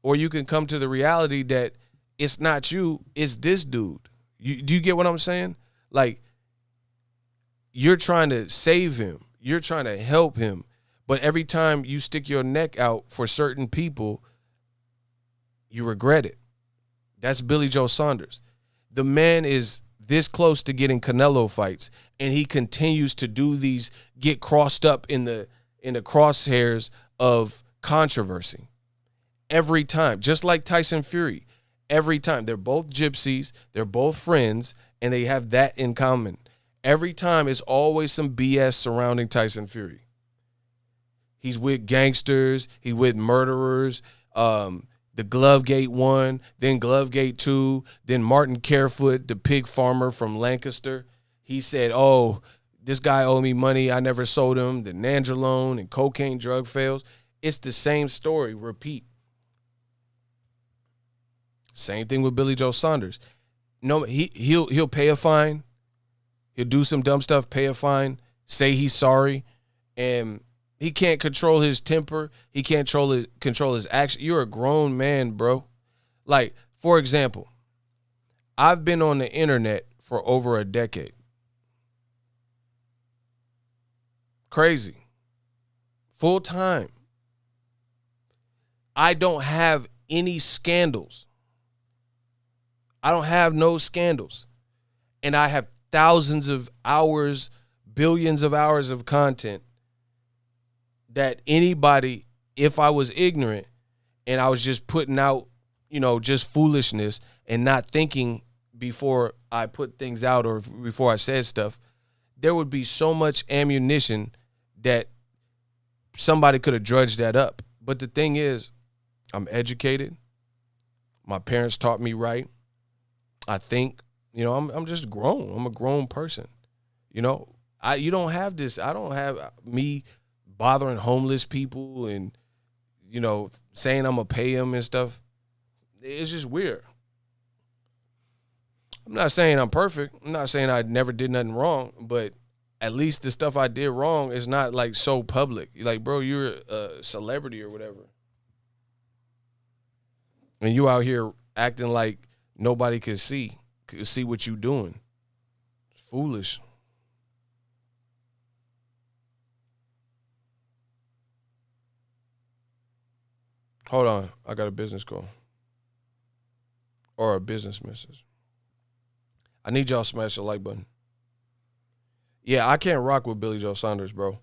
Or you can come to the reality that it's not you, it's this dude. Do you get what I'm saying? Like, you're trying to save him. You're trying to help him. But every time you stick your neck out for certain people, you regret it. That's Billy Joe Saunders. The man is this close to getting Canelo fights, and he continues to do these, get crossed up in the crosshairs of controversy. Every time, just like Tyson Fury, every time. They're both gypsies, they're both friends, and they have that in common. Every time, it's always some BS surrounding Tyson Fury. He's with gangsters, he's with murderers, the Glovegate 1, then Glovegate 2, then Martin Carefoot, the pig farmer from Lancaster. He said, oh, this guy owed me money, I never sold him, the nandrolone and cocaine drug fails. It's the same story, repeat. Same thing with Billy Joe Saunders. No, he'll pay a fine. He'll do some dumb stuff, pay a fine, say he's sorry, and he can't control his temper. He can't control his action. You're a grown man, bro. Like, for example, I've been on the internet for over a decade. Crazy. Full time. I don't have any scandals. I don't have no scandals. And I have thousands of hours, billions of hours of content that anybody, if I was ignorant and I was just putting out, just foolishness and not thinking before I put things out or before I said stuff, there would be so much ammunition that somebody could have drudged that up. But the thing is, I'm educated. My parents taught me right. I think, I'm just grown. I'm a grown person. You don't have this. I don't have me bothering homeless people and, saying I'm going to pay them and stuff. It's just weird. I'm not saying I'm perfect. I'm not saying I never did nothing wrong, but at least the stuff I did wrong is not like so public. Like, bro, you're a celebrity or whatever. And you out here acting like nobody could see what you doing. It's foolish. Hold on. I got a business call. Or a business message. I need y'all to smash the like button. Yeah, I can't rock with Billy Joe Saunders, bro.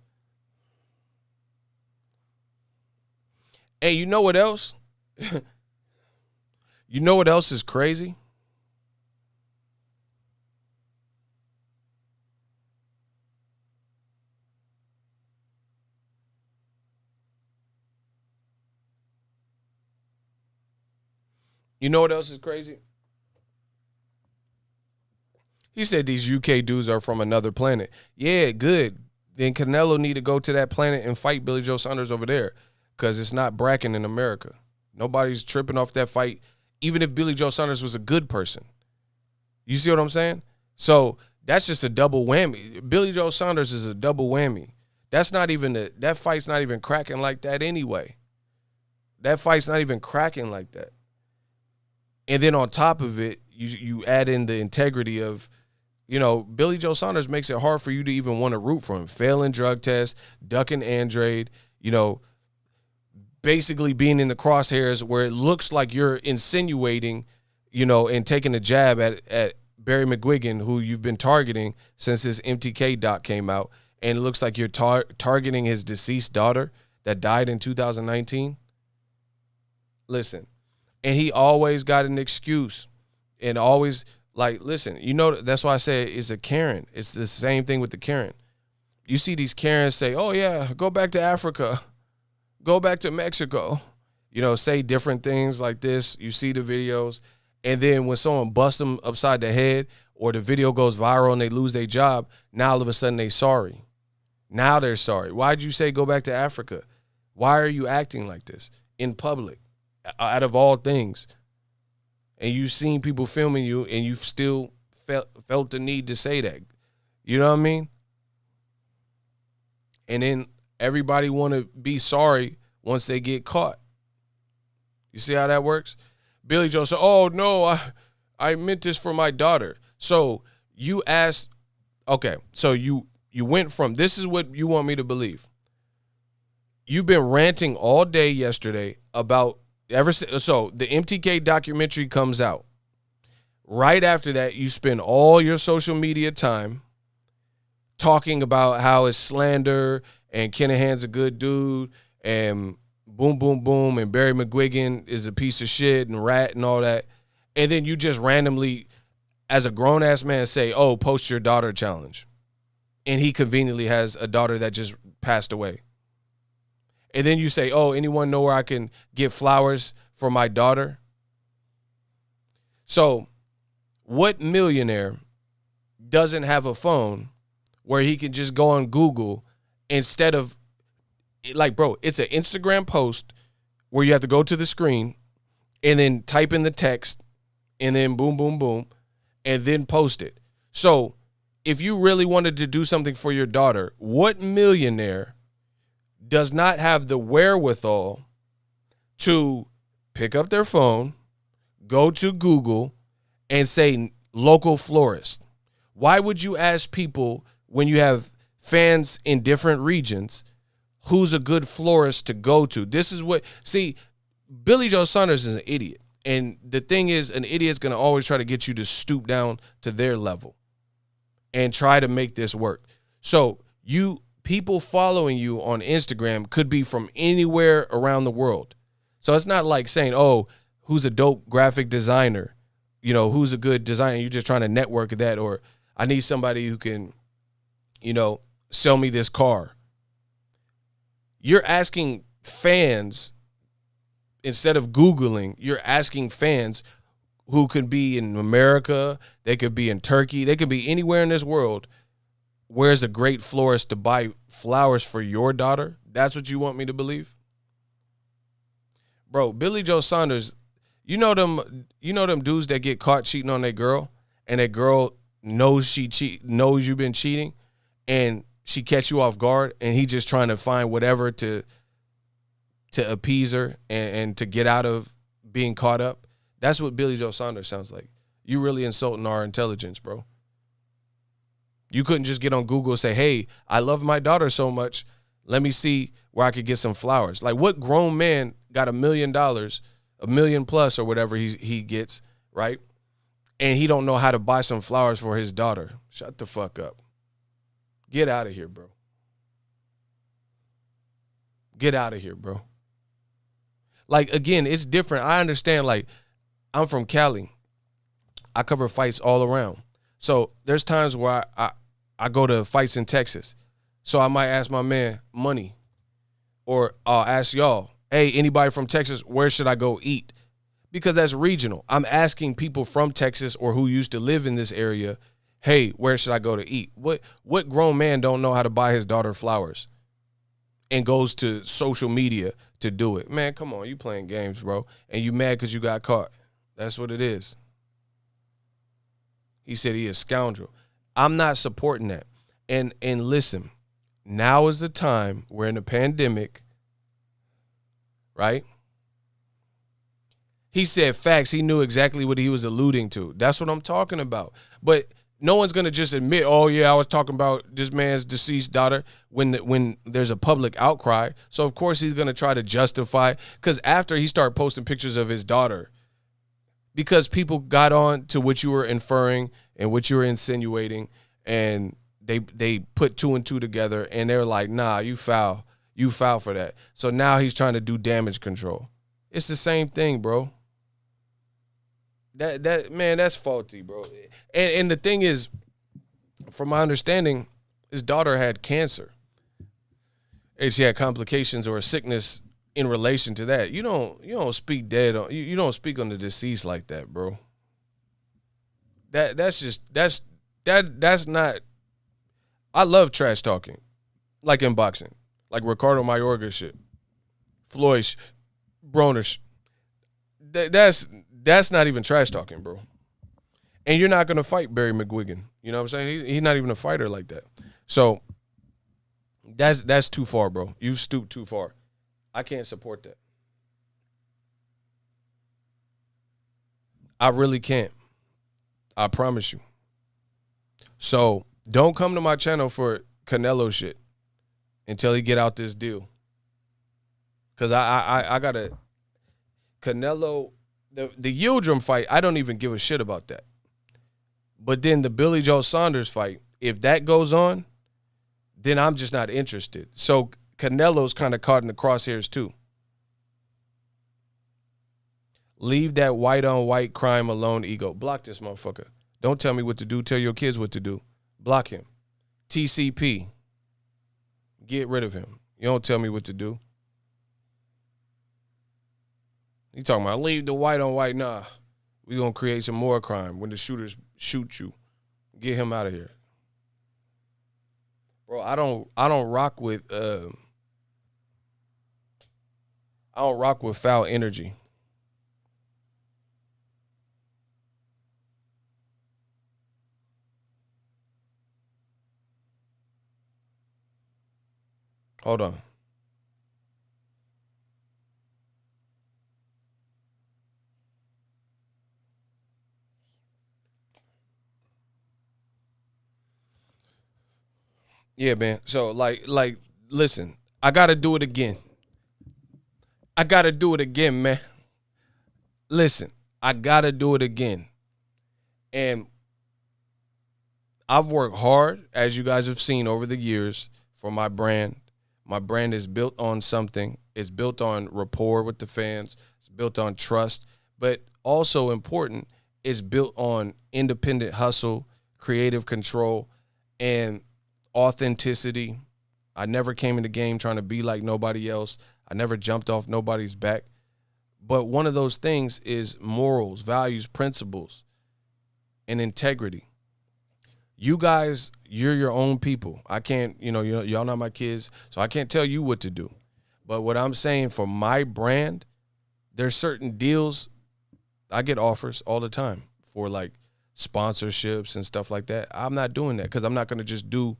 Hey, you know what else? You know what else is crazy? You know what else is crazy? He said these UK dudes are from another planet. Yeah, good. Then Canelo need to go to that planet and fight Billy Joe Saunders over there because it's not bracking in America. Nobody's tripping off that fight, even if Billy Joe Saunders was a good person. You see what I'm saying? So that's just a double whammy. Billy Joe Saunders is a double whammy. That's not even that fight's not even cracking like that anyway. That fight's not even cracking like that. And then on top of it, you add in the integrity of, Billy Joe Saunders makes it hard for you to even want to root for him. Failing drug tests, ducking Andrade, basically being in the crosshairs where it looks like you're insinuating, and taking a jab at Barry McGuigan, who you've been targeting since his MTK doc came out. And it looks like you're targeting his deceased daughter that died in 2019. Listen. And he always got an excuse and always listen, that's why I say it's a Karen. It's the same thing with the Karen. You see these Karens say, oh, yeah, go back to Africa. Go back to Mexico. say different things like this. You see the videos, and then when someone busts them upside the head or the video goes viral and they lose their job, now all of a sudden they sorry. Now they're sorry. Why'd you say go back to Africa? Why are you acting like this in public, out of all things? And you've seen people filming you, and you've still felt the need to say that. You know what I mean? And then everybody want to be sorry once they get caught. You see how that works? Billy Joe said, oh, no, I meant this for my daughter. So you asked, okay, so you went from, this is what you want me to believe. You've been ranting all day yesterday about, so the MTK documentary comes out. Right after that, you spend all your social media time talking about how it's slander and Kinahan's a good dude and boom, boom, boom, and Barry McGuigan is a piece of shit and rat and all that. And then you just randomly, as a grown-ass man, say, oh, post your daughter challenge. And he conveniently has a daughter that just passed away. And then you say, oh, anyone know where I can get flowers for my daughter? So what millionaire doesn't have a phone where he can just go on Google instead of, like, bro, it's an Instagram post where you have to go to the screen and then type in the text and then boom, boom, boom, and then post it. So if you really wanted to do something for your daughter, what millionaire does not have the wherewithal to pick up their phone, go to Google, and say local florist? Why would you ask people when you have fans in different regions who's a good florist to go to? This is what, see, Billy Joe Saunders is an idiot. And the thing is, an idiot's going to always try to get you to stoop down to their level and try to make this work. So people following you on Instagram could be from anywhere around the world. So it's not like saying, oh, who's a dope graphic designer? Who's a good designer? You're just trying to network that, or I need somebody who can, sell me this car. You're asking fans, instead of Googling, you're asking fans who could be in America, they could be in Turkey, they could be anywhere in this world. Where's a great florist to buy flowers for your daughter? That's what you want me to believe? Bro, Billy Joe Saunders, you know them dudes that get caught cheating on their girl, and that girl knows knows you've been cheating, and she catch you off guard, and he just trying to find whatever to appease her and to get out of being caught up. That's what Billy Joe Saunders sounds like. You really insulting our intelligence, bro. You couldn't just get on Google and say, hey, I love my daughter so much, let me see where I could get some flowers. Like, what grown man got $1 million, $1 million plus or whatever he gets, right? And he don't know how to buy some flowers for his daughter. Shut the fuck up. Get out of here, bro. Get out of here, bro. Like, again, it's different. I understand, like, I'm from Cali. I cover fights all around. So there's times where I go to fights in Texas. So I might ask my man money, or I'll ask y'all, hey, anybody from Texas, where should I go eat? Because that's regional. I'm asking people from Texas or who used to live in this area, hey, where should I go to eat? What grown man don't know how to buy his daughter flowers and goes to social media to do it? Man, come on, you playing games, bro. And you mad because you got caught. That's what it is. He said he is a scoundrel. I'm not supporting that. And listen, now is the time. We're in a pandemic, right? He said facts. He knew exactly what he was alluding to. That's what I'm talking about. But no one's going to just admit, oh, yeah, I was talking about this man's deceased daughter when there's a public outcry. So, of course, he's going to try to justify, because after he started posting pictures of his daughter, because people got on to what you were inferring and what you were insinuating, and they put two and two together, and they're like, nah, you foul for that. So now he's trying to do damage control. It's the same thing, bro. That man, that's faulty, bro. And the thing is, from my understanding, his daughter had cancer, and she had complications or a sickness in relation to that. You don't speak dead on you don't speak on the deceased like that, bro. That's not. I love trash talking, like in boxing, like Ricardo Mayorga shit, Floyd, Broner. That's not even trash talking, bro. And you're not gonna fight Barry McGuigan. You know what I'm saying? He's not even a fighter like that. So that's too far, bro. You stooped too far. I can't support that. I really can't. I promise you. So don't come to my channel for Canelo shit until he get out this deal. Cause I gotta Canelo the Yildirim fight. I don't even give a shit about that. But then the Billy Joe Saunders fight, if that goes on, then I'm just not interested. So Canelo's kind of caught in the crosshairs too. Leave that white on white crime alone, ego. Block this motherfucker. Don't tell me what to do. Tell your kids what to do. Block him. TCP. Get rid of him. You don't tell me what to do. You talking about leave the white on white? Nah. We gonna create some more crime when the shooters shoot you. Get him out of here. Bro, I don't rock with foul energy. Hold on. Yeah, man. So like listen, I got to do it again. I got to do it again, man. Listen, I got to do it again. And I've worked hard, as you guys have seen over the years, for my brand. My brand is built on something. It's built on rapport with the fans. It's built on trust. But also important, it's built on independent hustle, creative control, and authenticity. I never came in the game trying to be like nobody else. I never jumped off nobody's back. But one of those things is morals, values, principles, and integrity. You guys, you're your own people. I can't, y'all not my kids, so I can't tell you what to do. But what I'm saying for my brand, there's certain deals. I get offers all the time for like sponsorships and stuff like that. I'm not doing that because I'm not going to just do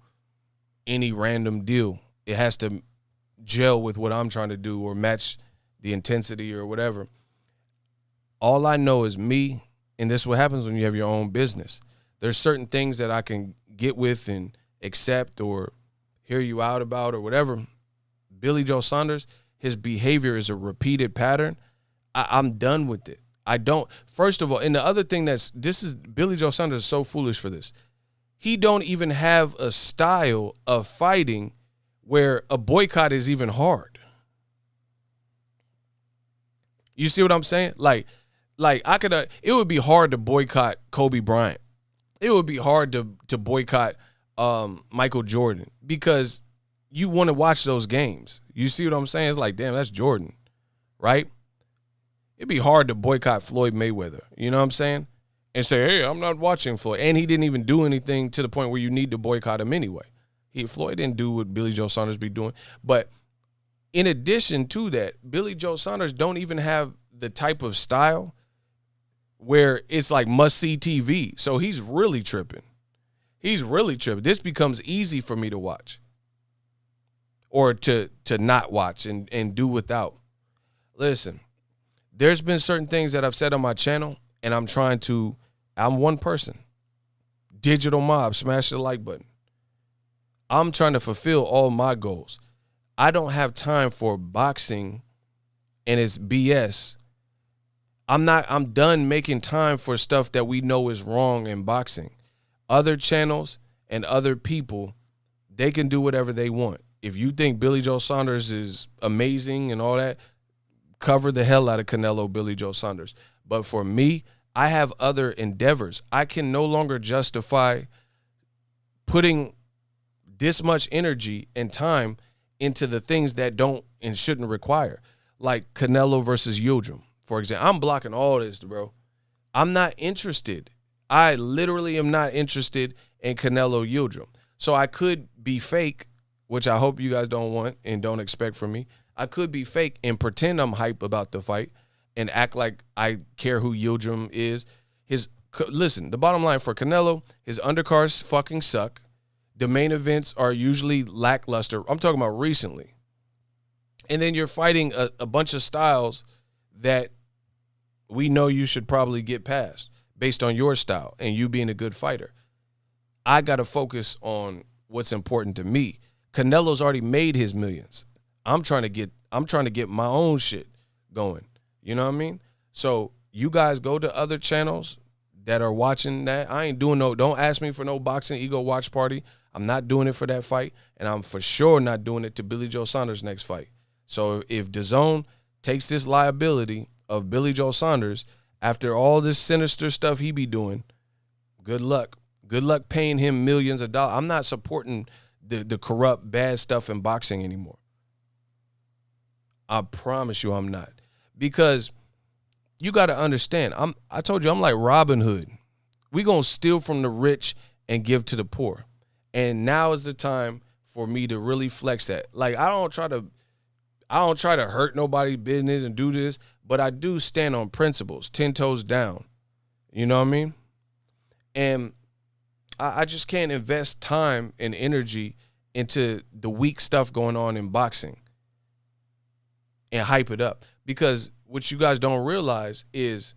any random deal. It has to gel with what I'm trying to do or match the intensity or whatever. All I know is me, and this is what happens when you have your own business. There's certain things that I can get with and accept or hear you out about or whatever. Billy Joe Saunders, his behavior is a repeated pattern. I'm done with it. I don't. First of all, and the other thing Billy Joe Saunders is so foolish for this. He don't even have a style of fighting where a boycott is even hard. You see what I'm saying? Like I could. It would be hard to boycott Kobe Bryant. It would be hard to boycott Michael Jordan because you want to watch those games. You see what I'm saying? It's like, damn, that's Jordan, right? It'd be hard to boycott Floyd Mayweather. You know what I'm saying? And say, hey, I'm not watching Floyd. And he didn't even do anything to the point where you need to boycott him anyway. Floyd didn't do what Billy Joe Saunders be doing. But in addition to that, Billy Joe Saunders don't even have the type of style where it's like must-see TV. So he's really tripping. He's really tripping. This becomes easy for me to watch or to not watch and do without. Listen, there's been certain things that I've said on my channel, and I'm one person. Digital mob, smash the like button. I'm trying to fulfill all my goals. I don't have time for boxing and it's BS. I'm done making time for stuff that we know is wrong in boxing. Other channels and other people, they can do whatever they want. If you think Billy Joe Saunders is amazing and all that, cover the hell out of Canelo, Billy Joe Saunders. But for me, I have other endeavors. I can no longer justify putting this much energy and time into the things that don't and shouldn't require. like Canelo versus Yildirim, for example. I'm blocking all this, bro. I'm not interested. I literally am not interested in Canelo Yildirim. So I could be fake, which I hope you guys don't want and don't expect from me. I could be fake and pretend I'm hype about the fight and act like I care who Yildirim is. Listen, the bottom line for Canelo, his undercards fucking suck. The main events are usually lackluster. I'm talking about recently. And then you're fighting a bunch of styles that we know you should probably get past based on your style and you being a good fighter. I got to focus on what's important to me. Canelo's already made his millions. I'm trying to get my own shit going. You know what I mean? So you guys go to other channels that are watching that. I ain't doing don't ask me for no boxing ego watch party. I'm not doing it for that fight, and I'm for sure not doing it to Billy Joe Saunders' next fight. So if DAZN takes this liability of Billy Joe Saunders after all this sinister stuff he be doing, good luck. Good luck paying him millions of dollars. I'm not supporting the corrupt, bad stuff in boxing anymore. I promise you I'm not. Because you got to understand, I told you I'm like Robin Hood. We going to steal from the rich and give to the poor. And now is the time for me to really flex that. Like I don't try to hurt nobody's business and do this, but I do stand on principles, 10 toes down. You know what I mean? And I just can't invest time and energy into the weak stuff going on in boxing and hype it up. Because what you guys don't realize is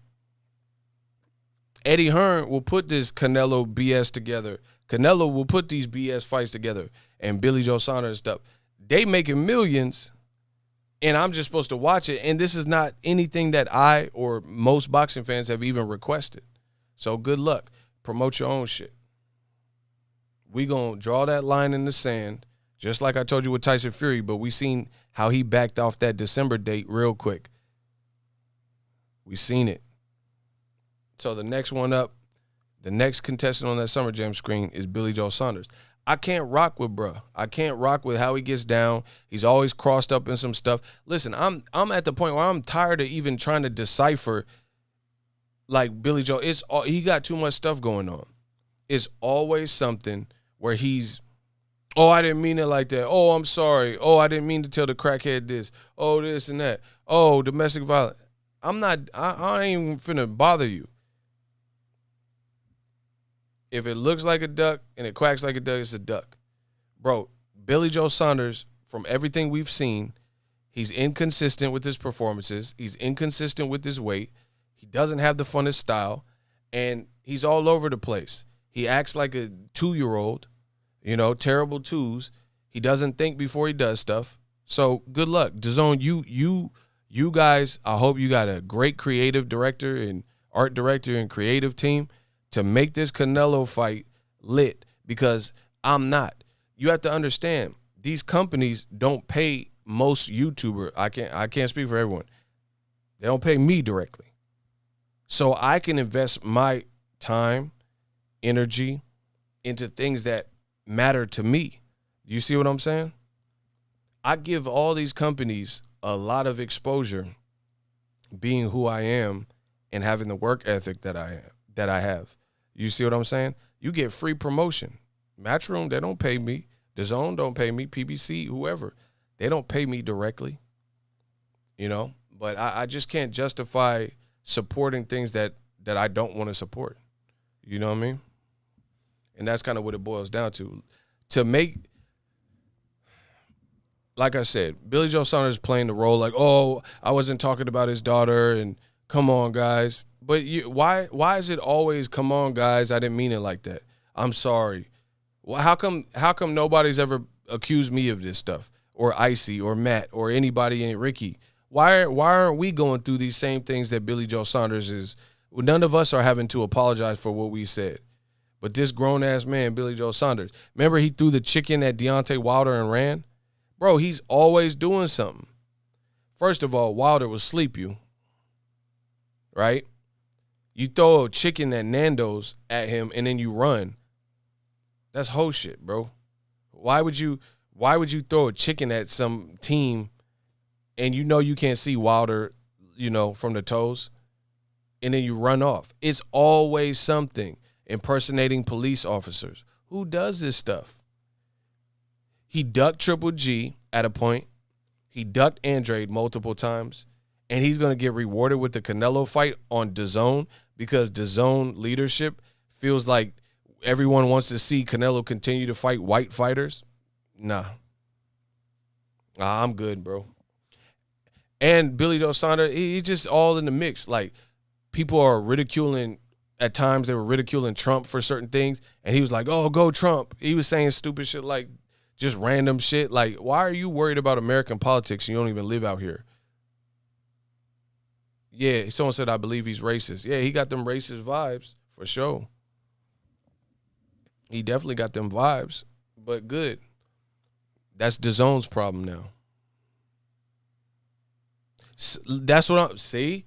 Eddie Hearn will put this Canelo BS together. Canelo will put these BS fights together and Billy Joe Saunders stuff. They making millions and I'm just supposed to watch it. And this is not anything that I or most boxing fans have even requested. So good luck. Promote your own shit. We gonna draw that line in the sand, just like I told you with Tyson Fury, but we seen how he backed off that December date real quick. We seen it. So the next one up, the next contestant on that Summer Jam screen is Billy Joe Saunders. I can't rock with bruh. I can't rock with how he gets down. He's always crossed up in some stuff. Listen, I'm at the point where I'm tired of even trying to decipher like Billy Joe. He got too much stuff going on. It's always something where he's, oh, I didn't mean it like that. Oh, I'm sorry. Oh, I didn't mean to tell the crackhead this. Oh, this and that. Oh, domestic violence. I ain't even finna bother you. If it looks like a duck and it quacks like a duck, it's a duck. Bro, Billy Joe Saunders, from everything we've seen, he's inconsistent with his performances. He's inconsistent with his weight. He doesn't have the funnest style. And he's all over the place. He acts like a 2-year-old, terrible twos. He doesn't think before he does stuff. So good luck. DAZN, you guys, I hope you got a great creative director and art director and creative team to make this Canelo fight lit, because I'm not. You have to understand, these companies don't pay most YouTubers. I can't speak for everyone. They don't pay me directly. So I can invest my time, energy into things that matter to me. You see what I'm saying? I give all these companies a lot of exposure being who I am and having the work ethic that I have. You see what I'm saying? You get free promotion. Matchroom, they don't pay me. DAZN don't pay me. PBC, whoever. They don't pay me directly. But I just can't justify supporting things that I don't want to support. You know what I mean? And that's kind of what it boils down to. To make, like I said, Billy Joe Saunders playing the role like, oh, I wasn't talking about his daughter, and come on, guys. But why is it always, come on, guys, I didn't mean it like that. I'm sorry. Well, how come nobody's ever accused me of this stuff, or Icy or Matt or anybody in Ricky? Why aren't we going through these same things that Billy Joe Saunders is? Well, none of us are having to apologize for what we said. But this grown-ass man, Billy Joe Saunders, remember he threw the chicken at Deontay Wilder and ran? Bro, he's always doing something. First of all, Wilder will sleep you, right? You throw a chicken at Nando's at him and then you run. That's whole shit, bro. Why would you throw a chicken at some team and you know you can't see Wilder, from the toes, and then you run off. It's always something. Impersonating police officers. Who does this stuff? He ducked Triple G at a point. He ducked Andrade multiple times. And he's going to get rewarded with the Canelo fight on DAZN because DAZN leadership feels like everyone wants to see Canelo continue to fight white fighters. Nah. I'm good, bro. And Billy Joe Saunders, he's just all in the mix. Like, people are ridiculing, at times they were ridiculing Trump for certain things, and he was like, oh, go Trump. He was saying stupid shit, like just random shit. Like, why are you worried about American politics? You don't even live out here. Yeah, someone said, I believe he's racist. Yeah, he got them racist vibes, for sure. He definitely got them vibes, but good. That's DAZN's problem now. That's what I'm, see?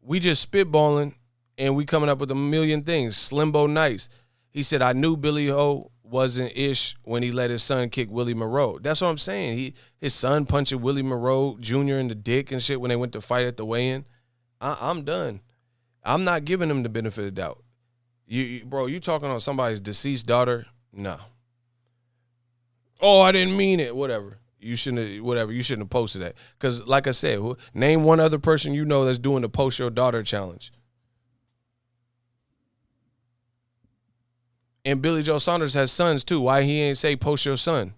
We just spitballing, and we coming up with a million things. Slimbo Nice. He said, I knew Billy O wasn't ish when he let his son kick Willie Monroe. That's what I'm saying. His son punching Willie Monroe Jr. in the dick and shit when they went to fight at the weigh-in. I'm done. I'm not giving him the benefit of the doubt. Bro, you talking on somebody's deceased daughter? No. Oh, I didn't mean it. Whatever. You shouldn't have posted that. Because, like I said, name one other person you know that's doing the post your daughter challenge. And Billy Joe Saunders has sons, too. Why he ain't say post your son?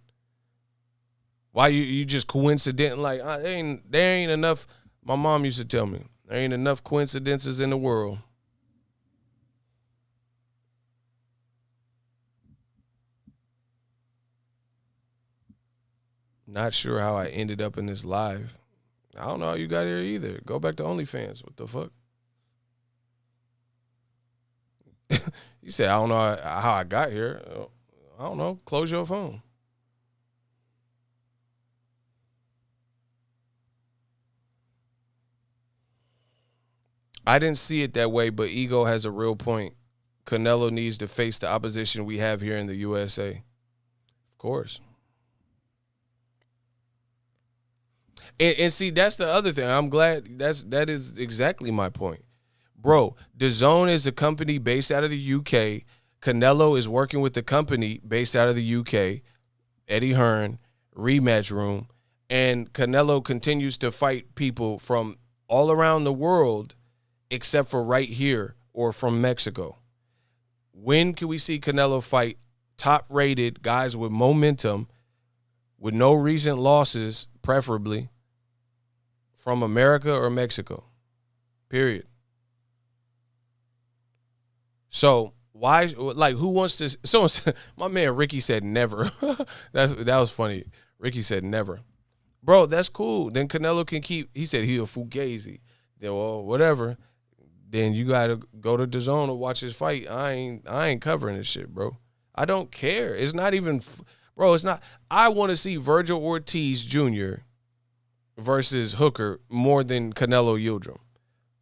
Why you just coincident? Like, there ain't enough. My mom used to tell me, there ain't enough coincidences in the world. Not sure how I ended up in this live. I don't know how you got here either. Go back to OnlyFans. What the fuck? You said, I don't know how I got here. I don't know. Close your phone. I didn't see it that way, but Ego has a real point. Canelo needs to face the opposition we have here in the USA. Of course. And see, that's the other thing. I'm glad that is exactly my point. Bro, DAZN is a company based out of the UK. Canelo is working with the company based out of the UK, Eddie Hearn, Rematch Room, and Canelo continues to fight people from all around the world except for right here or from Mexico. When can we see Canelo fight top-rated guys with momentum, with no recent losses, preferably, from America or Mexico? Period. So why, like, who wants to? Someone said, my man Ricky said never. That was funny. Ricky said never. Bro, that's cool. Then Canelo can keep. He said he a fugazi. Then, well, whatever. Then you gotta go to DAZN to watch his fight. I ain't covering this shit, bro. I don't care. It's not even, bro. It's not. I want to see Virgil Ortiz Jr. versus Hooker more than Canelo Yildirim.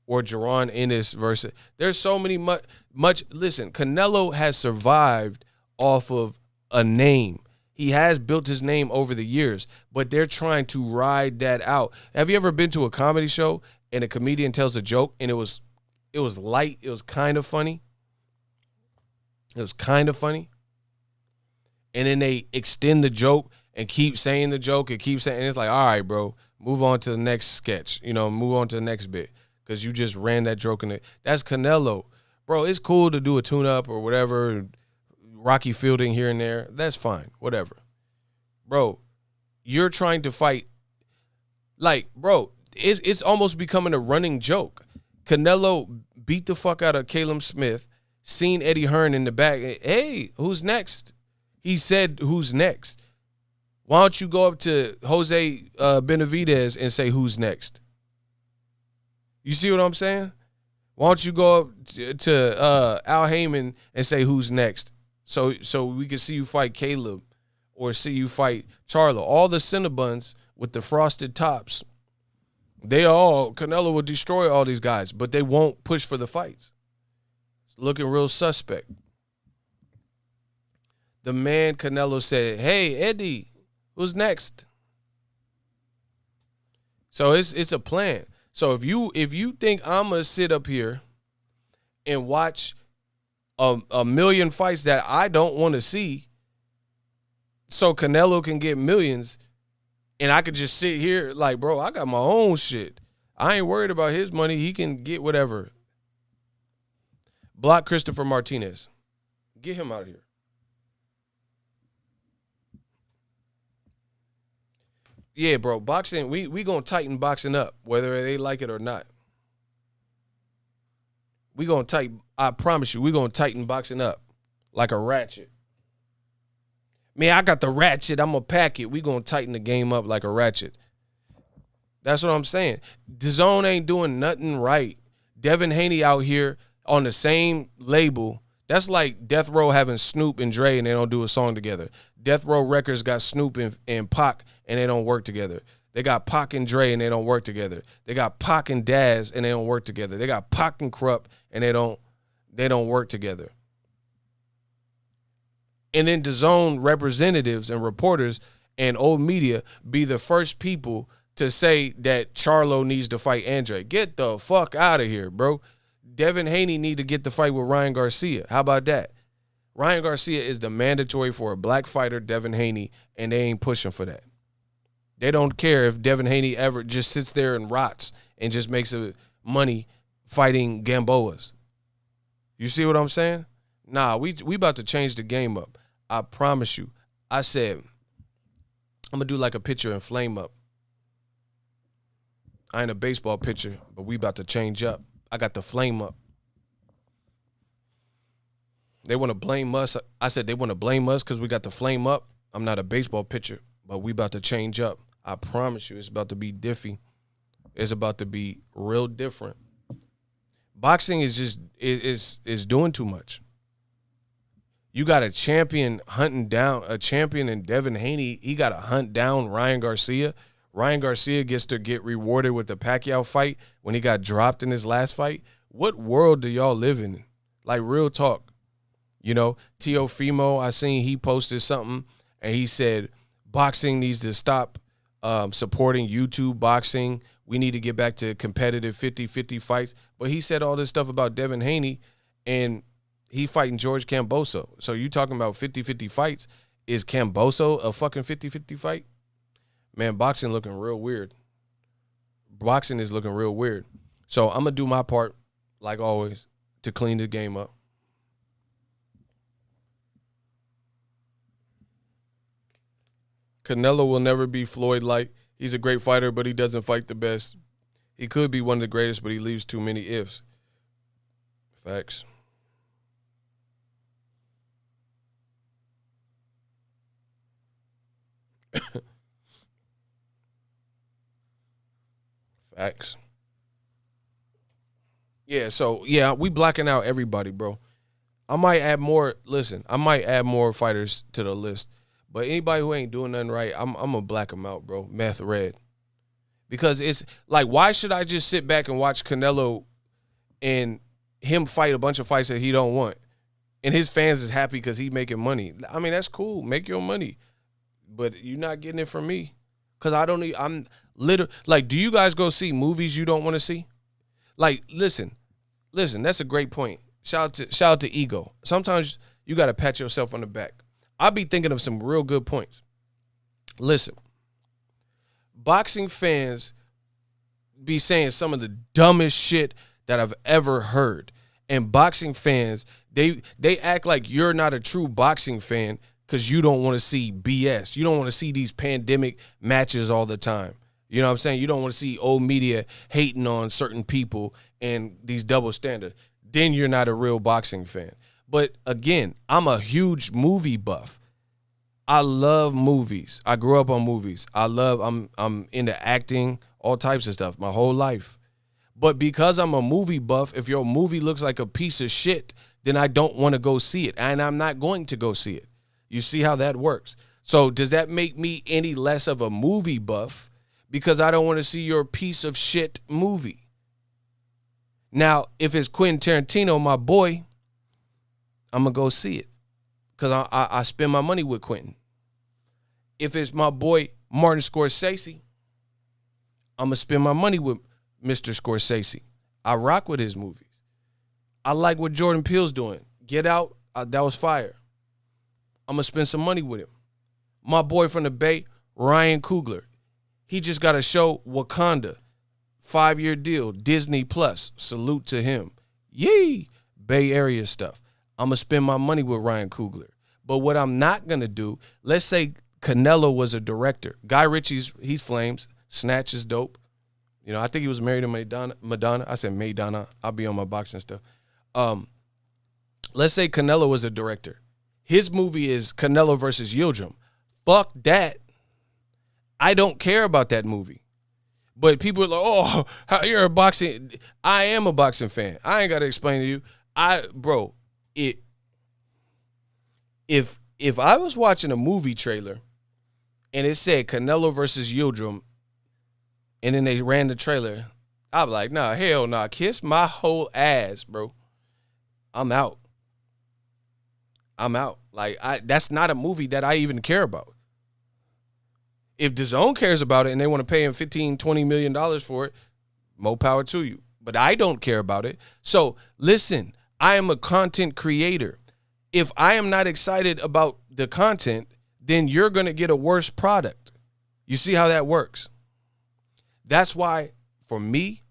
Or Jaron Ennis versus. There's so many much. Listen, Canelo has survived off of a name. He has built his name over the years, but they're trying to ride that out. Have you ever been to a comedy show and a comedian tells a joke and it was light, it was kind of funny? It was kind of funny. And then they extend the joke and keep saying the joke and keep saying, and it's like, all right, bro, move on to the next sketch. Move on to the next bit. Because you just ran that joke in it. That's Canelo. Bro, it's cool to do a tune-up or whatever, Rocky Fielding here and there. That's fine, whatever. Bro, you're trying to fight. Like, bro, it's almost becoming a running joke. Canelo beat the fuck out of Caleb Smith, seen Eddie Hearn in the back. Hey, who's next? He said, who's next? Why don't you go up to Jose Benavidez and say, who's next? You see what I'm saying? Why don't you go up to Al Heyman and say who's next? So we can see you fight Caleb or see you fight Charlo. All the Cinnabons with the frosted tops, Canelo will destroy all these guys, but they won't push for the fights. It's looking real suspect. The man Canelo said, hey, Eddie, who's next? So it's a plan. So if you think I'm gonna sit up here and watch a million fights that I don't want to see, so Canelo can get millions, and I could just sit here like, bro, I got my own shit. I ain't worried about his money. He can get whatever. Block Christopher Martinez. Get him out of here. Yeah, bro, boxing, we gonna tighten boxing up, whether they like it or not. We gonna tighten, I promise you, we gonna tighten boxing up like a ratchet. Man, I got the ratchet, I'm gonna pack it. We gonna tighten the game up like a ratchet. That's what I'm saying. DAZN ain't doing nothing right. Devin Haney out here on the same label. That's like Death Row having Snoop and Dre and they don't do a song together. Death Row Records got Snoop and Pac and they don't work together. They got Pac and Dre and they don't work together. They got Pac and Daz and they don't work together. They got Pac and Krupp and they don't work together. And then DAZN representatives and reporters and old media be the first people to say that Charlo needs to fight Andre. Get the fuck out of here, bro. Devin Haney need to get the fight with Ryan Garcia. How about that? Ryan Garcia is the mandatory for a black fighter, Devin Haney, and they ain't pushing for that. They don't care if Devin Haney ever just sits there and rots and just makes money fighting Gamboas. You see what I'm saying? Nah, we about to change the game up. I promise you. I said, I'm going to do like a picture and flame up. I ain't a baseball pitcher, but we about to change up. I got the flame up. They want to blame us. I said they want to blame us because we got the flame up. I'm not a baseball pitcher, but we about to change up. I promise you it's about to be diffy. It's about to be real different. Boxing is just is doing too much. You got a champion hunting down, a champion in Devin Haney. He got to hunt down Ryan Garcia. Ryan Garcia gets to get rewarded with the Pacquiao fight when he got dropped in his last fight. What world do y'all live in? Like, real talk. You know, Teofimo, I seen he posted something, and he said, boxing needs to stop supporting YouTube boxing. We need to get back to competitive 50-50 fights. But he said all this stuff about Devin Haney, and he fighting George Kambosos. So you talking about 50-50 fights. Is Kambosos a fucking 50-50 fight? Man, boxing looking real weird. Boxing is looking real weird. So I'm going to do my part, like always, to clean the game up. Canelo will never be Floyd-like. He's a great fighter, but he doesn't fight the best. He could be one of the greatest, but he leaves too many ifs. Facts. Facts. Yeah, so, yeah, we blocking out everybody, bro. I might add more fighters to the list. But anybody who ain't doing nothing right, I'm going to black them out, bro. Meth red. Because it's like, why should I just sit back and watch Canelo and him fight a bunch of fights that he don't want? And his fans is happy because he making money. I mean, that's cool. Make your money. But you're not getting it from me. Because I'm literally, like, do you guys go see movies you don't want to see? Like, listen, that's a great point. Shout out to Ego. Sometimes you got to pat yourself on the back. I'll be thinking of some real good points. Listen, boxing fans be saying some of the dumbest shit that I've ever heard. And boxing fans, they act like you're not a true boxing fan because you don't want to see BS. You don't want to see these pandemic matches all the time. You know what I'm saying? You don't want to see old media hating on certain people and these double standards. Then you're not a real boxing fan. But again, I'm a huge movie buff. I love movies. I grew up on movies. I'm into acting, all types of stuff, my whole life. But because I'm a movie buff, if your movie looks like a piece of shit, then I don't want to go see it. And I'm not going to go see it. You see how that works? So does that make me any less of a movie buff because I don't want to see your piece of shit movie? Now, if it's Quentin Tarantino, my boy, I'm going to go see it because I spend my money with Quentin. If it's my boy Martin Scorsese, I'm going to spend my money with Mr. Scorsese. I rock with his movies. I like what Jordan Peele's doing. Get Out, that was fire. I'm going to spend some money with him. My boy from the Bay, Ryan Coogler. He just got a show, Wakanda, 5-year deal, Disney Plus. Salute to him. Yee! Bay Area stuff. I'm going to spend my money with Ryan Coogler. But what I'm not going to do, let's say Canelo was a director. Guy Ritchie's, he's flames. Snatch is dope. You know, I think he was married to Madonna. I said Madonna. I'll be on my boxing stuff. Let's say Canelo was a director. His movie is Canelo versus Yildirim. Fuck that. I don't care about that movie. But people are like, oh, you're a boxing. I am a boxing fan. I ain't got to explain to you. If I was watching a movie trailer and it said Canelo versus Yildirim, and then they ran the trailer, I'd be like, nah, hell nah. Kiss my whole ass, bro. I'm out. Like, that's not a movie that I even care about. If DAZN cares about it and they want to pay him $15, $20 million for it, more power to you. But I don't care about it. So listen, I am a content creator. If I am not excited about the content, then you're going to get a worse product. You see how that works? That's why, for me,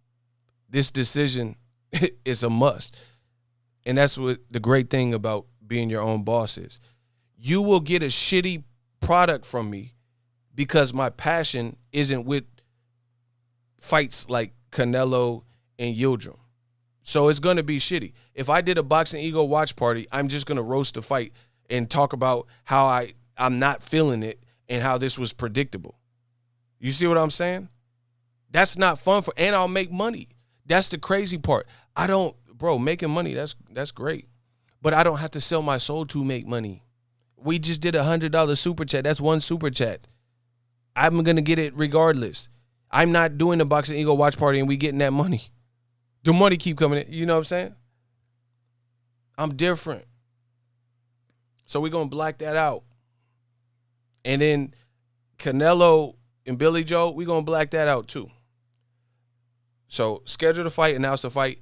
this decision is a must. And that's what the great thing about being your own boss is. You will get a shitty product from me because my passion isn't with fights like Canelo and Yildirim. So it's going to be shitty. If I did a Boxing Ego watch party, I'm just going to roast the fight and talk about how I'm not feeling it and how this was predictable. You see what I'm saying? That's not fun and I'll make money. That's the crazy part. Making money, that's great. But I don't have to sell my soul to make money. We just did $100 super chat. That's one super chat. I'm going to get it regardless. I'm not doing the Boxing Ego watch party and we getting that money. The money keep coming in. You know what I'm saying? I'm different. So we're going to black that out. And then Canelo and Billy Joe, we're going to black that out too. So schedule the fight, announce the fight.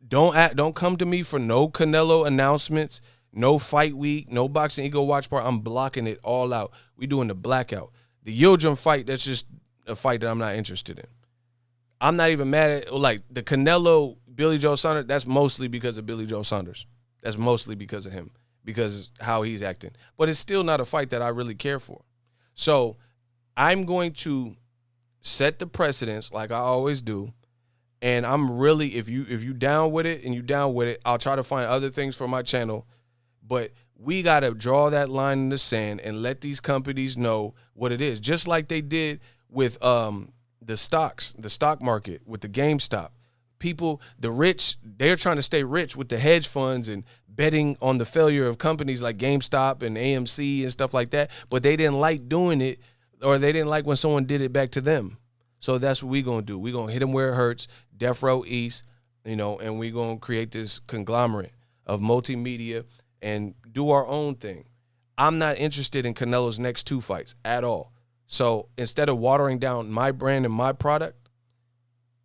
Don't come to me for no Canelo announcements, no fight week, no Boxing Ego watch party. I'm blocking it all out. We doing the blackout. The Yildirim fight, that's just a fight that I'm not interested in. I'm not even mad at, like, the Canelo, Billy Joe Saunders, that's mostly because of Billy Joe Saunders. That's mostly because of him, because how he's acting. But it's still not a fight that I really care for. So I'm going to set the precedence like I always do. And I'm really, if you down with it and you down with it, I'll try to find other things for my channel. But we got to draw that line in the sand and let these companies know what it is. Just like they did with the stock market, with the GameStop. People, the rich, they're trying to stay rich with the hedge funds and betting on the failure of companies like GameStop and AMC and stuff like that. But they didn't like doing it, or they didn't like when someone did it back to them. So that's what we're going to do. We're going to hit them where it hurts, Death Row East, and we're going to create this conglomerate of multimedia and do our own thing. I'm not interested in Canelo's next 2 fights at all. So instead of watering down my brand and my product,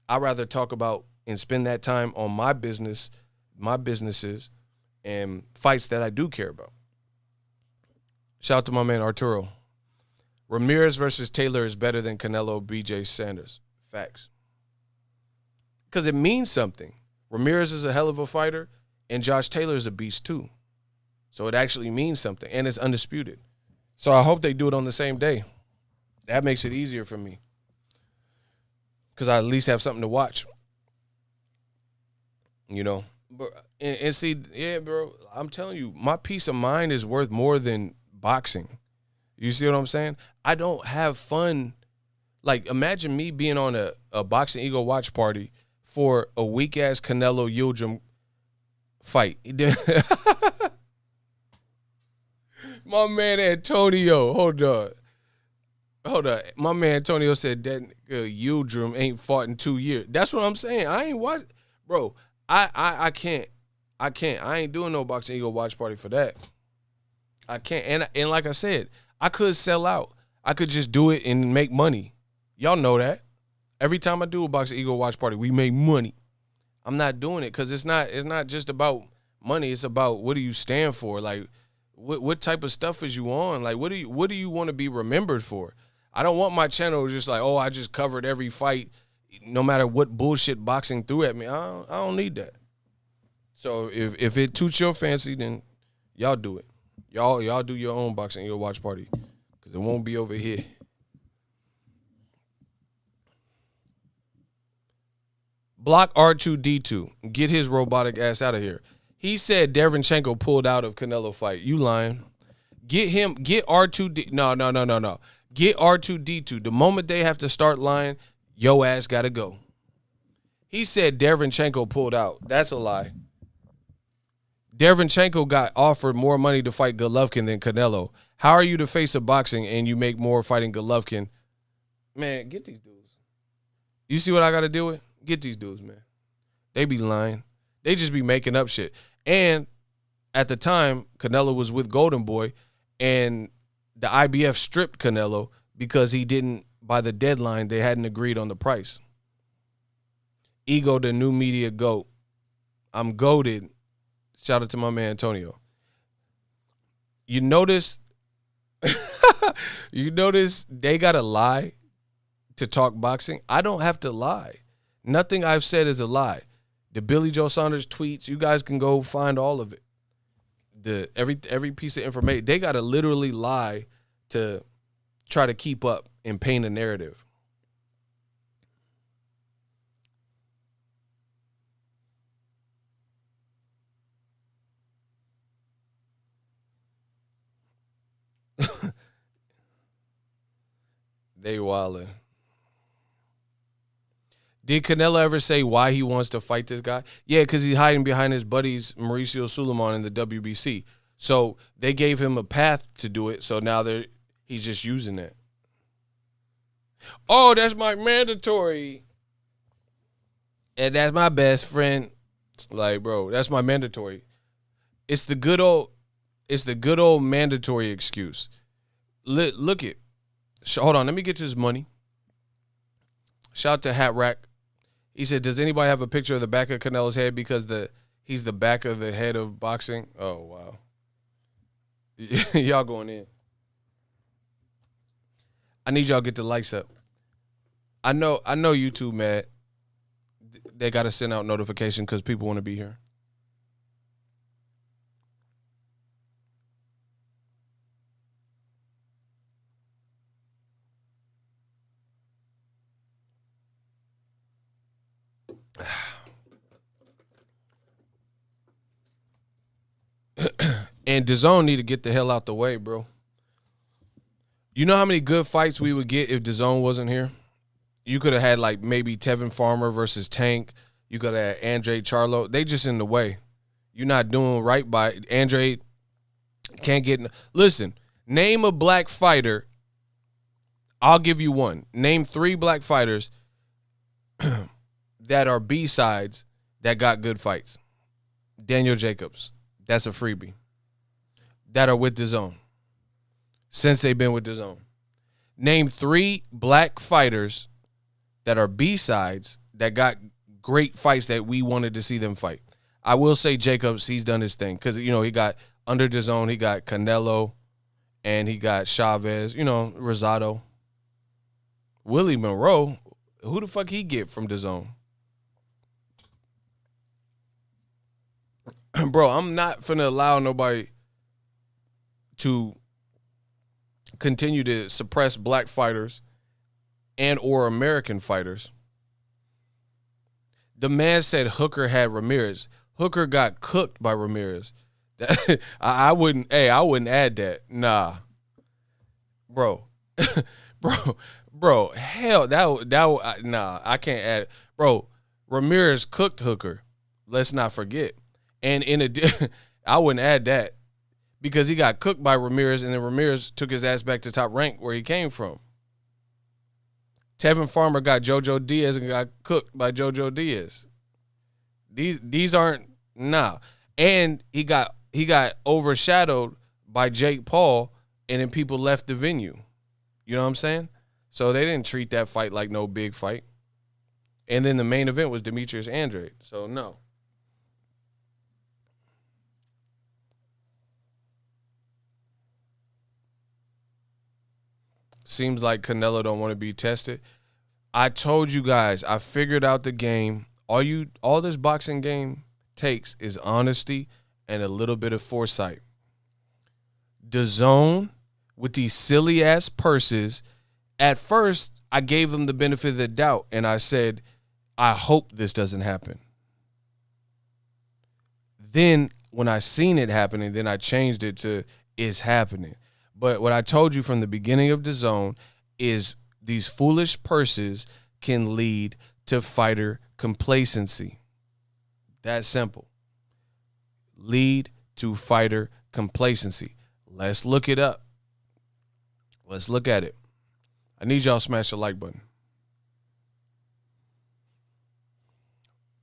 I'd rather talk about and spend that time on my business, my businesses, and fights that I do care about. Shout out to my man Arturo. Ramirez versus Taylor is better than Canelo BJ Sanders. Facts. Because it means something. Ramirez is a hell of a fighter, and Josh Taylor is a beast too. So it actually means something, and it's undisputed. So I hope they do it on the same day. That makes it easier for me, because I at least have something to watch. But, and see, yeah, bro, I'm telling you, my peace of mind is worth more than boxing. You see what I'm saying? I don't have fun. Like, imagine me being on a Boxing Ego watch party for a weak-ass Canelo Yildirim fight. My man Antonio, hold on. My man Antonio said that Yildirim ain't fought in 2 years. That's what I'm saying. I ain't watch, bro. I can't. I ain't doing no Boxing Ego watch party for that. I can't. And like I said, I could sell out. I could just do it and make money. Y'all know that. Every time I do a Boxing Ego watch party, we make money. I'm not doing it because it's not just about money. It's about what do you stand for? Like, what type of stuff is you on? Like, what do you want to be remembered for? I don't want my channel just like, oh, I just covered every fight, no matter what bullshit boxing threw at me. I don't need that. So if it toots your fancy, then y'all do it. Y'all do your own Boxing Ego watch party because it won't be over here. Block R2D2. Get his robotic ass out of here. He said Derevyanchenko pulled out of Canelo fight. You lying. Get R2D. No. Get R2D2. The moment they have to start lying, yo ass got to go. He said Derevyanchenko pulled out. That's a lie. Derevyanchenko got offered more money to fight Golovkin than Canelo. How are you the face of boxing and you make more fighting Golovkin? Man, get these dudes. You see what I got to deal with? Get these dudes, man. They be lying. They just be making up shit. And at the time, Canelo was with Golden Boy, and the IBF stripped Canelo because he didn't, by the deadline, they hadn't agreed on the price. Ego, the new media GOAT. I'm goated. Shout out to my man, Antonio. You notice, they got to lie to talk boxing? I don't have to lie. Nothing I've said is a lie. The Billy Joe Saunders tweets, you guys can go find all of it. Every piece of information. They got to literally lie to try to keep up and paint a narrative. They wildin'. Did Canelo ever say why he wants to fight this guy? Yeah, because he's hiding behind his buddies Mauricio Suleiman in the WBC. So they gave him a path to do it. So now he's just using it. Oh, that's my mandatory. And that's my best friend. Like, bro, that's my mandatory. It's the good old mandatory excuse. Look it. Hold on, let me get to this money. Shout out to Hat Rack. He said, does anybody have a picture of the back of Canelo's head because he's the back of the head of boxing? Oh, wow. Y'all going in. I need y'all to get the likes up. I know YouTube mad. They got to send out notification because people want to be here. And DAZN need to get the hell out the way, bro. You know how many good fights we would get if DAZN wasn't here? You could have had like maybe Tevin Farmer versus Tank. You could have had Andre Charlo. They just in the way. You're not doing right by Andre. Can't get. Listen, name a black fighter. I'll give you one. Name 3 black fighters that are B-sides that got good fights. Daniel Jacobs. That's a freebie. That are with DAZN. Since they've been with DAZN. Name 3 black fighters that are B-sides that got great fights that we wanted to see them fight. I will say Jacobs, he's done his thing. Because, you know, he got, under DAZN, he got Canelo and he got Chavez, you know, Rosado. Willie Monroe, who the fuck he get from DAZN? Bro, I'm not finna allow nobody to continue to suppress black fighters and or American fighters. The man said Hooker had Ramirez. Hooker got cooked by Ramirez. I wouldn't add that. Nah. Bro. bro, hell, nah, I can't add. Bro, Ramirez cooked Hooker. Let's not forget. And I wouldn't add that because he got cooked by Ramirez, and then Ramirez took his ass back to top rank where he came from. Tevin Farmer got JoJo Diaz and got cooked by JoJo Diaz. These aren't nah. And he got overshadowed by Jake Paul, and then people left the venue. You know what I'm saying? So they didn't treat that fight like no big fight. And then the main event was Demetrius Andrade. So no. Seems like Canelo don't want to be tested. I told you guys, I figured out the game. All this boxing game takes is honesty and a little bit of foresight. DAZN with these silly ass purses. At first, I gave them the benefit of the doubt and I said, I hope this doesn't happen. Then when I seen it happening, then I changed it to it's happening. But what I told you from the beginning of DAZN is these foolish purses can lead to fighter complacency. That simple. Lead to fighter complacency. Let's look it up. Let's look at it. I need y'all to smash the like button.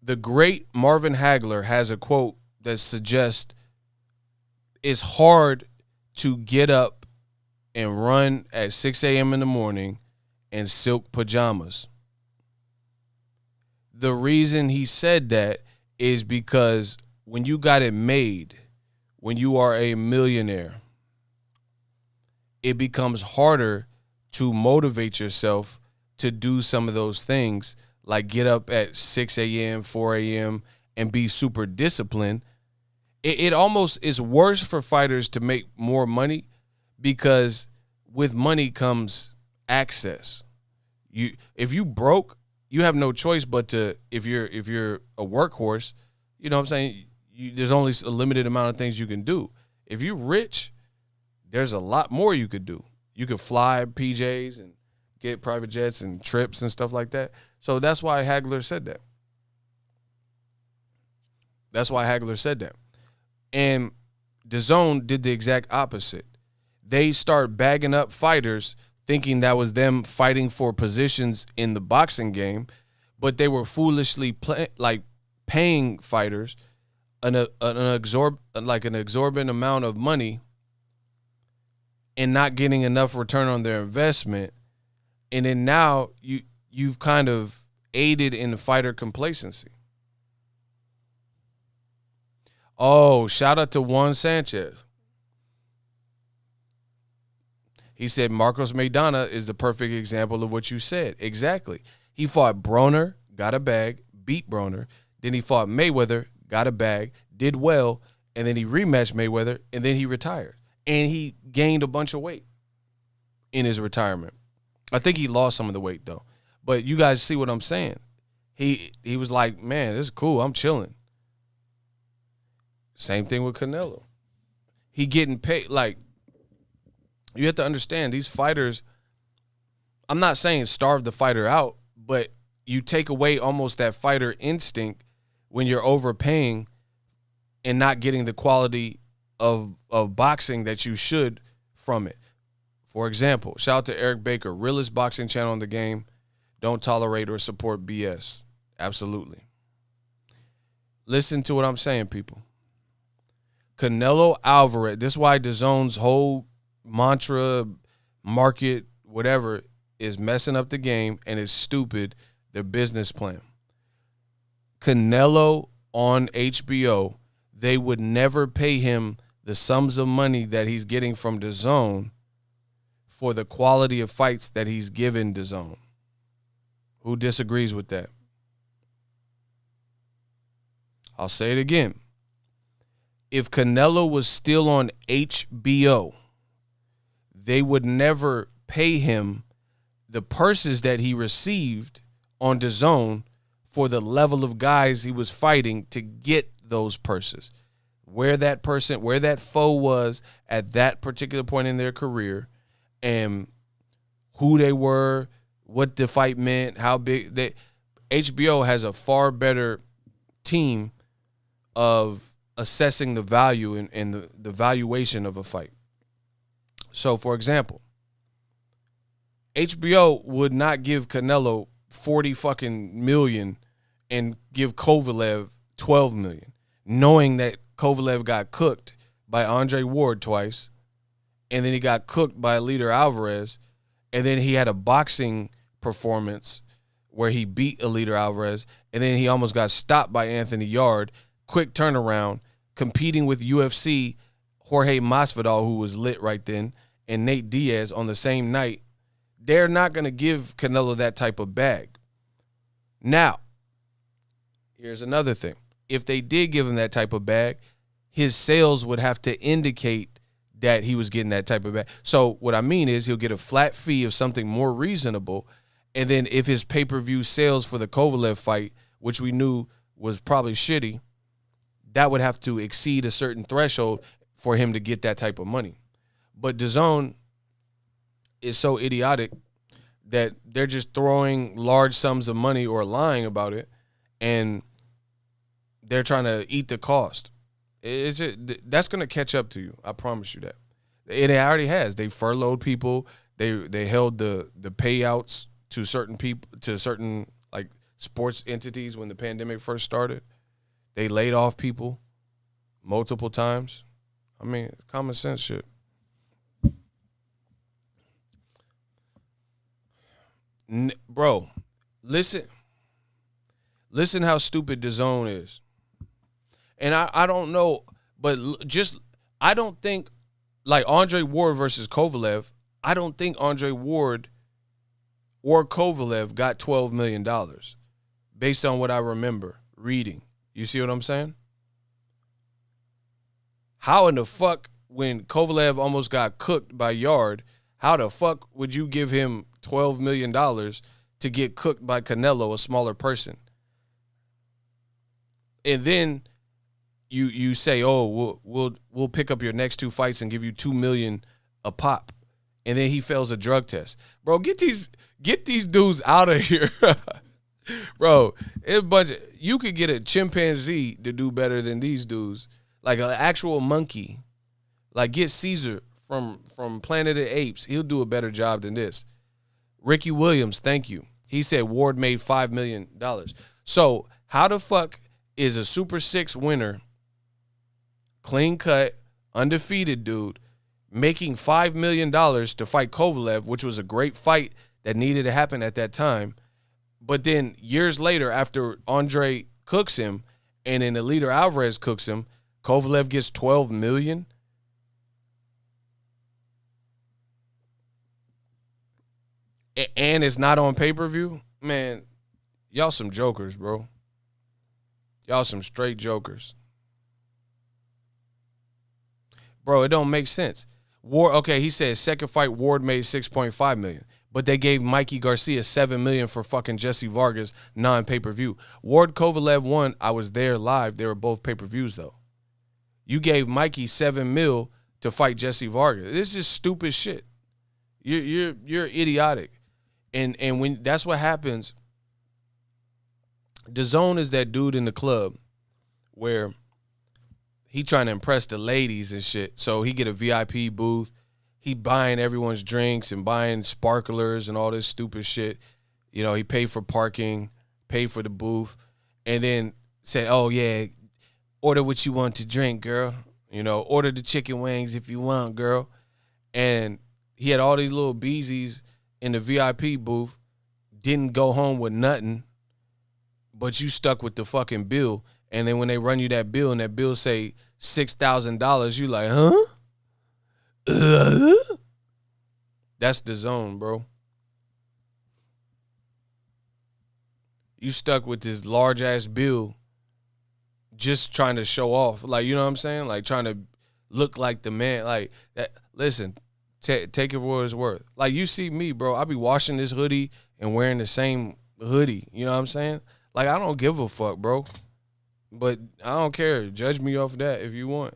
The great Marvin Hagler has a quote that suggests it's hard to get up and run at 6 a.m. in the morning in silk pajamas. The reason he said that is because when you got it made, when you are a millionaire, it becomes harder to motivate yourself to do some of those things, like get up at 6 a.m., 4 a.m., and be super disciplined. It almost is worse for fighters to make more money because with money comes access. If you broke, you have no choice but to, if you're a workhorse, you know what I'm saying, there's only a limited amount of things you can do. If you're rich, there's a lot more you could do. You could fly PJs and get private jets and trips and stuff like that. So that's why Hagler said that. And DAZN did the exact opposite. They start bagging up fighters thinking that was them fighting for positions in the boxing game, but they were foolishly paying fighters an exorbitant amount of money and not getting enough return on their investment. And then now you've kind of aided in the fighter complacency. Oh, shout out to Juan Sanchez. He said Marcos Maidana is the perfect example of what you said. Exactly. He fought Broner, got a bag, beat Broner. Then he fought Mayweather, got a bag, did well, and then he rematched Mayweather, and then he retired. And he gained a bunch of weight in his retirement. I think he lost some of the weight, though. But you guys see what I'm saying. He was like, man, this is cool. I'm chilling. Same thing with Canelo. He getting paid. Like, you have to understand, these fighters, I'm not saying starve the fighter out, but you take away almost that fighter instinct when you're overpaying and not getting the quality of boxing that you should from it. For example, shout out to Eric Baker, realest boxing channel in the game. Don't tolerate or support BS. Absolutely. Listen to what I'm saying, people. Canelo Alvarez, this is why DAZN's whole mantra, market, whatever, is messing up the game and it's stupid, their business plan. Canelo on HBO, they would never pay him the sums of money that he's getting from DAZN for the quality of fights that he's given DAZN. Who disagrees with that? I'll say it again. If Canelo was still on HBO, they would never pay him the purses that he received on DAZN for the level of guys he was fighting to get those purses. Where that foe was at that particular point in their career, and who they were, what the fight meant, how big they. HBO has a far better team of assessing the value and the valuation of a fight. So, for example, HBO would not give Canelo 40 fucking million and give Kovalev 12 million, knowing that Kovalev got cooked by Andre Ward twice, and then he got cooked by Leader Alvarez, and then he had a boxing performance where he beat Eleider Alvarez, and then he almost got stopped by Anthony Yarde. Quick turnaround, competing with UFC Jorge Masvidal, who was lit right then, and Nate Diaz on the same night. They're not going to give Canelo that type of bag. Now, here's another thing. If they did give him that type of bag, his sales would have to indicate that he was getting that type of bag. So what I mean is he'll get a flat fee of something more reasonable, and then if his pay-per-view sales for the Kovalev fight, which we knew was probably shitty, that would have to exceed a certain threshold for him to get that type of money. But DAZN is so idiotic that they're just throwing large sums of money or lying about it, and they're trying to eat the cost. That's going to catch up to you. I promise you that. It already has. They furloughed people. They held the payouts to certain people, to certain like sports entities when the pandemic first started. They laid off people multiple times. I mean, it's common sense shit. Bro, listen how stupid DAZN is. And I don't know, but I don't think, like Andre Ward versus Kovalev, I don't think Andre Ward or Kovalev got $12 million based on what I remember reading. You see what I'm saying? How in the fuck, when Kovalev almost got cooked by Yarde, how the fuck would you give him $12 million to get cooked by Canelo, a smaller person? And then you say, oh, we'll pick up your next two fights and give you $2 million a pop, and then he fails a drug test. Bro, get these dudes out of here. Bro, you could get a chimpanzee to do better than these dudes, like an actual monkey. Like, get Caesar from Planet of the Apes. He'll do a better job than this. Ricky Williams, thank you. He said Ward made $5 million. So how the fuck is a Super 6 winner, clean cut, undefeated dude, making $5 million to fight Kovalev, which was a great fight that needed to happen at that time, but then years later, after Andre cooks him and then Eleider Alvarez cooks him, Kovalev gets $12 million? And it's not on pay-per-view? Man, y'all some jokers, bro. Y'all some straight jokers. Bro, it don't make sense. Ward, okay, he said second fight Ward made $6.5 million, but they gave Mikey Garcia $7 million for fucking Jesse Vargas non-pay-per-view. Ward Kovalev won. I was there live. They were both pay-per-views though. You gave Mikey $7 million to fight Jesse Vargas. This is just stupid shit. You're idiotic. And when that's what happens, DAZN is that dude in the club where he trying to impress the ladies and shit. So he get a VIP booth. He buying everyone's drinks and buying sparklers and all this stupid shit. You know, he paid for parking, paid for the booth, and then say, oh, yeah, order what you want to drink, girl. You know, order the chicken wings if you want, girl. And he had all these little beezies in the VIP booth, didn't go home with nothing, but you stuck with the fucking bill. And then when they run you that bill and that bill say $6,000, you like, huh? That's DAZN, bro. You stuck with this large ass bill just trying to show off. Like, you know what I'm saying? Like, trying to look like the man. Like, that. Listen, take it for what it's worth. Like, you see me, bro. I be washing this hoodie and wearing the same hoodie. You know what I'm saying? Like, I don't give a fuck, bro. But I don't care. Judge me off of that if you want.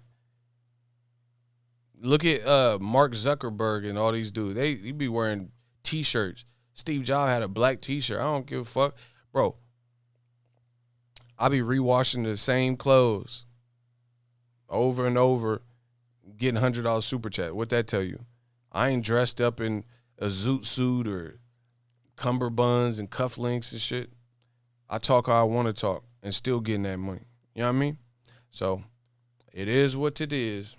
Look at Mark Zuckerberg and all these dudes. He be wearing T-shirts. Steve Jobs had a black T-shirt. I don't give a fuck. Bro, I be rewashing the same clothes over and over, getting $100 super chat. What that tell you? I ain't dressed up in a zoot suit or cummerbunds and cufflinks and shit. I talk how I want to talk and still getting that money. You know what I mean? So it is what it is.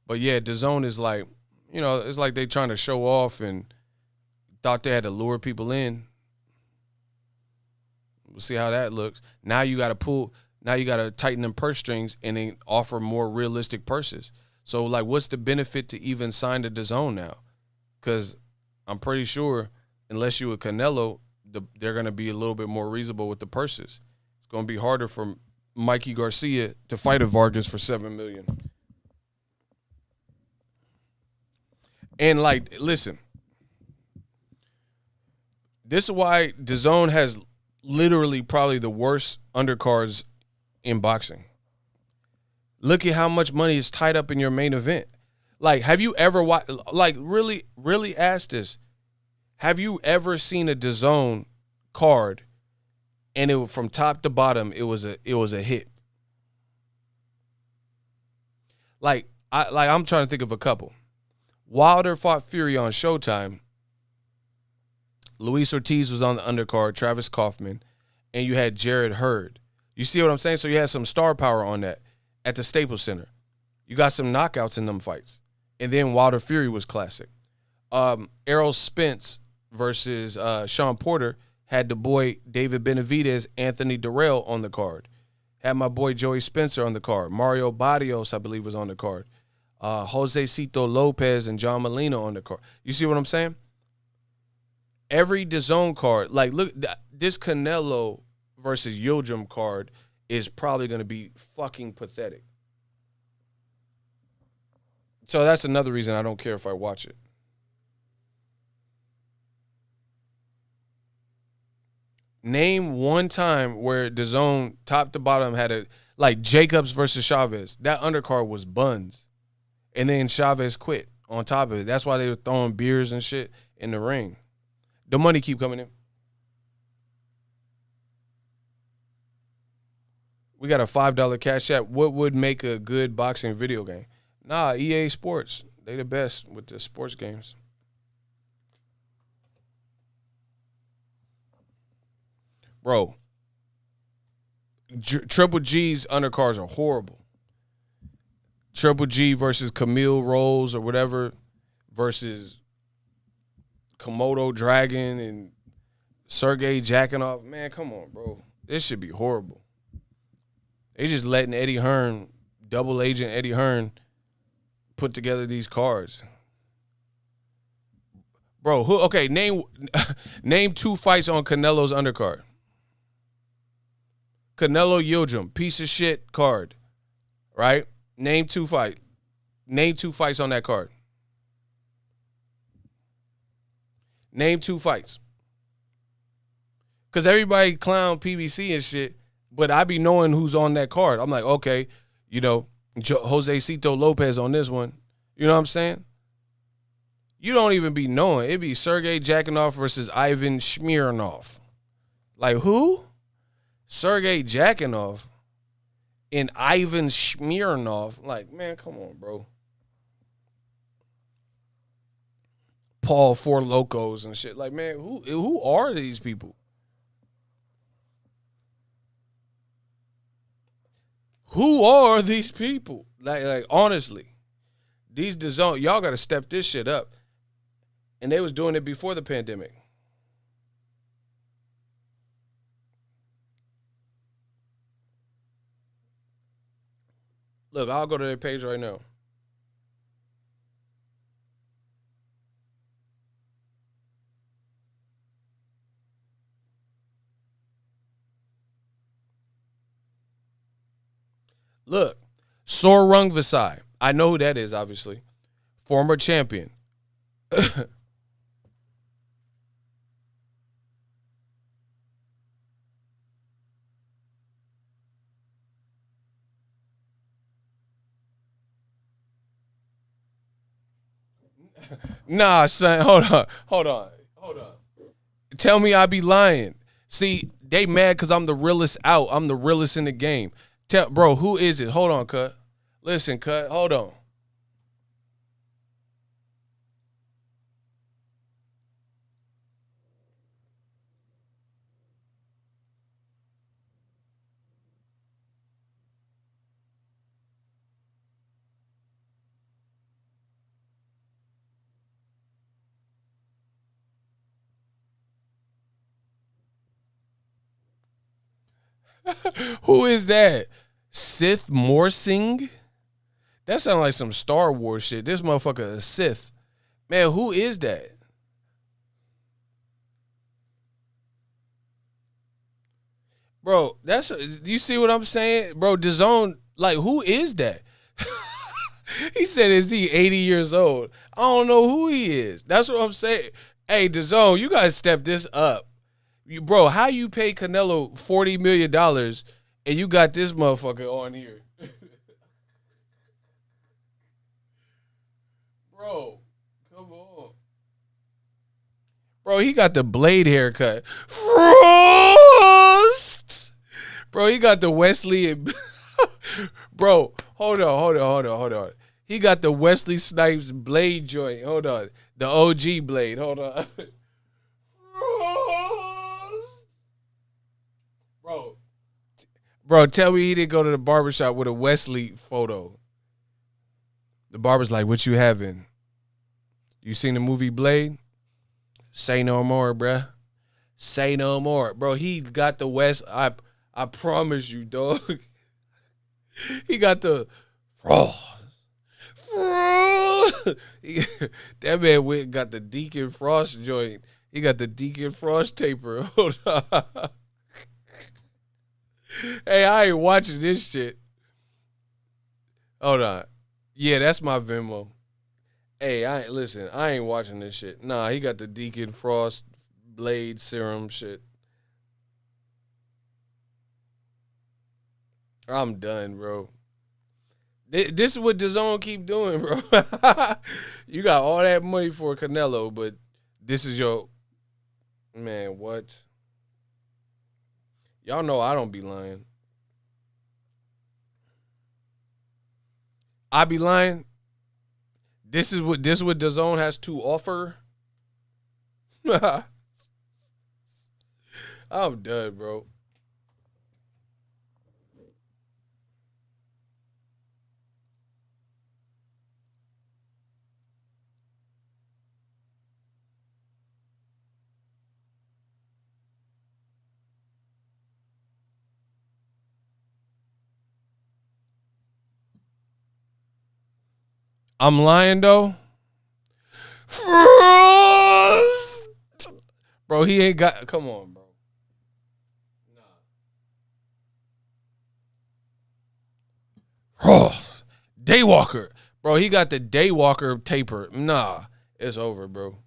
But yeah, DAZN is like, you know, it's like they trying to show off and thought they had to lure people in. We'll see how that looks. Now you got to pull. Now you got to tighten them purse strings and then offer more realistic purses. So like, what's the benefit to even sign the DAZN now? Because I'm pretty sure unless you a Canelo, they're going to be a little bit more reasonable with the purses. It's going to be harder for Mikey Garcia to fight a Vargas for $7 million. And like, listen, this is why DAZN has literally probably the worst undercards in boxing. Look at how much money is tied up in your main event. Like, have you ever really ask this? Have you ever seen a DAZN card and it from top to bottom it was a hit? I'm trying to think of a couple. Wilder fought Fury on Showtime. Luis Ortiz was on the undercard, Travis Kaufman, and you had Jared Hurd. You see what I'm saying? So you had some star power on that at the Staples Center. You got some knockouts in them fights. And then Wilder Fury was classic. Errol Spence versus Sean Porter had the boy David Benavidez, Anthony Durrell on the card. Had my boy Joey Spencer on the card. Mario Barrios, I believe, was on the card. Jose Cito Lopez and John Molina on the card. You see what I'm saying? Every DAZN card, like, look, this Canelo versus Yildirim card is probably going to be fucking pathetic. So that's another reason I don't care if I watch it. Name one time where DAZN top to bottom had a, like Jacobs versus Chavez. That undercard was buns. And then Chavez quit on top of it. That's why they were throwing beers and shit in the ring. The money keep coming in. We got a $5 cash app. What would make a good boxing video game? Nah, EA Sports. They the best with the sports games. Bro, Triple G's undercards are horrible. Triple G versus Camille Rose or whatever versus Komodo Dragon and Sergey Jakinov. Man, come on, bro. This should be horrible. They just letting Eddie Hearn, double agent Eddie Hearn, put together these cards. Bro, name two fights on Canelo's undercard. Canelo Yildirim, piece of shit card. Right? Name two fights on that card. Name two fights. Because everybody clown PBC and shit, but I be knowing who's on that card. I'm like, okay, Jose Cito Lopez on this one. You know what I'm saying? You don't even be knowing. It'd be Sergey Jakinov versus Ivan Smirnov. Like, who? Sergey Jakinov and Ivan Smirnov. Like, man, come on, bro. Paul Four Locos and shit. Like, man, who are these people? Who are these people? Like honestly, these DAZN, y'all got to step this shit up. And they was doing it before the pandemic. Look, I'll go to their page right now. Look, Sorung Vasai. I know who that is, obviously. Former champion. Nah, son, hold on. Tell me I be lying. See, they mad because I'm the realest out. I'm the realest in the game. Bro, who is it? Hold on, Cut. Listen, Cut, hold on. Who is that? Sith Morsing? That sounds like some Star Wars shit. This motherfucker a Sith. Man, who is that? Bro, that's you see what I'm saying? Bro, DAZN, like, who is that? He said, is he 80 years old? I don't know who he is. That's what I'm saying. Hey, DAZN, you gotta step this up. Bro, how you pay Canelo $40 million and you got this motherfucker on here? Bro, come on. Bro, he got the blade haircut. Frost! Bro, he got the Wesley and bro, hold on. He got the Wesley Snipes blade joint. Hold on. The OG blade. Hold on. Frost! Bro. Bro, tell me he didn't go to the barbershop with a Wesley photo. The barber's like, what you having? You seen the movie Blade? Say no more, bruh. Say no more. Bro, he got the West. I promise you, dog. He got the Frost. That man went and got the Deacon Frost joint. He got the Deacon Frost taper. Hold on. Hey, I ain't watching this shit. Hold on. Yeah, that's my Venmo. Hey, I ain't watching this shit. Nah, he got the Deacon Frost blade serum shit. I'm done, bro. This is what DAZN keep doing, bro. You got all that money for Canelo, but this is your man. What? Y'all know I don't be lying. I be lying. This is what DAZN has to offer. I'm done, bro. I'm lying though. Frost! Bro, he ain't got. Come on, bro. Frost. Daywalker. Bro, he got the Daywalker taper. Nah, it's over, bro.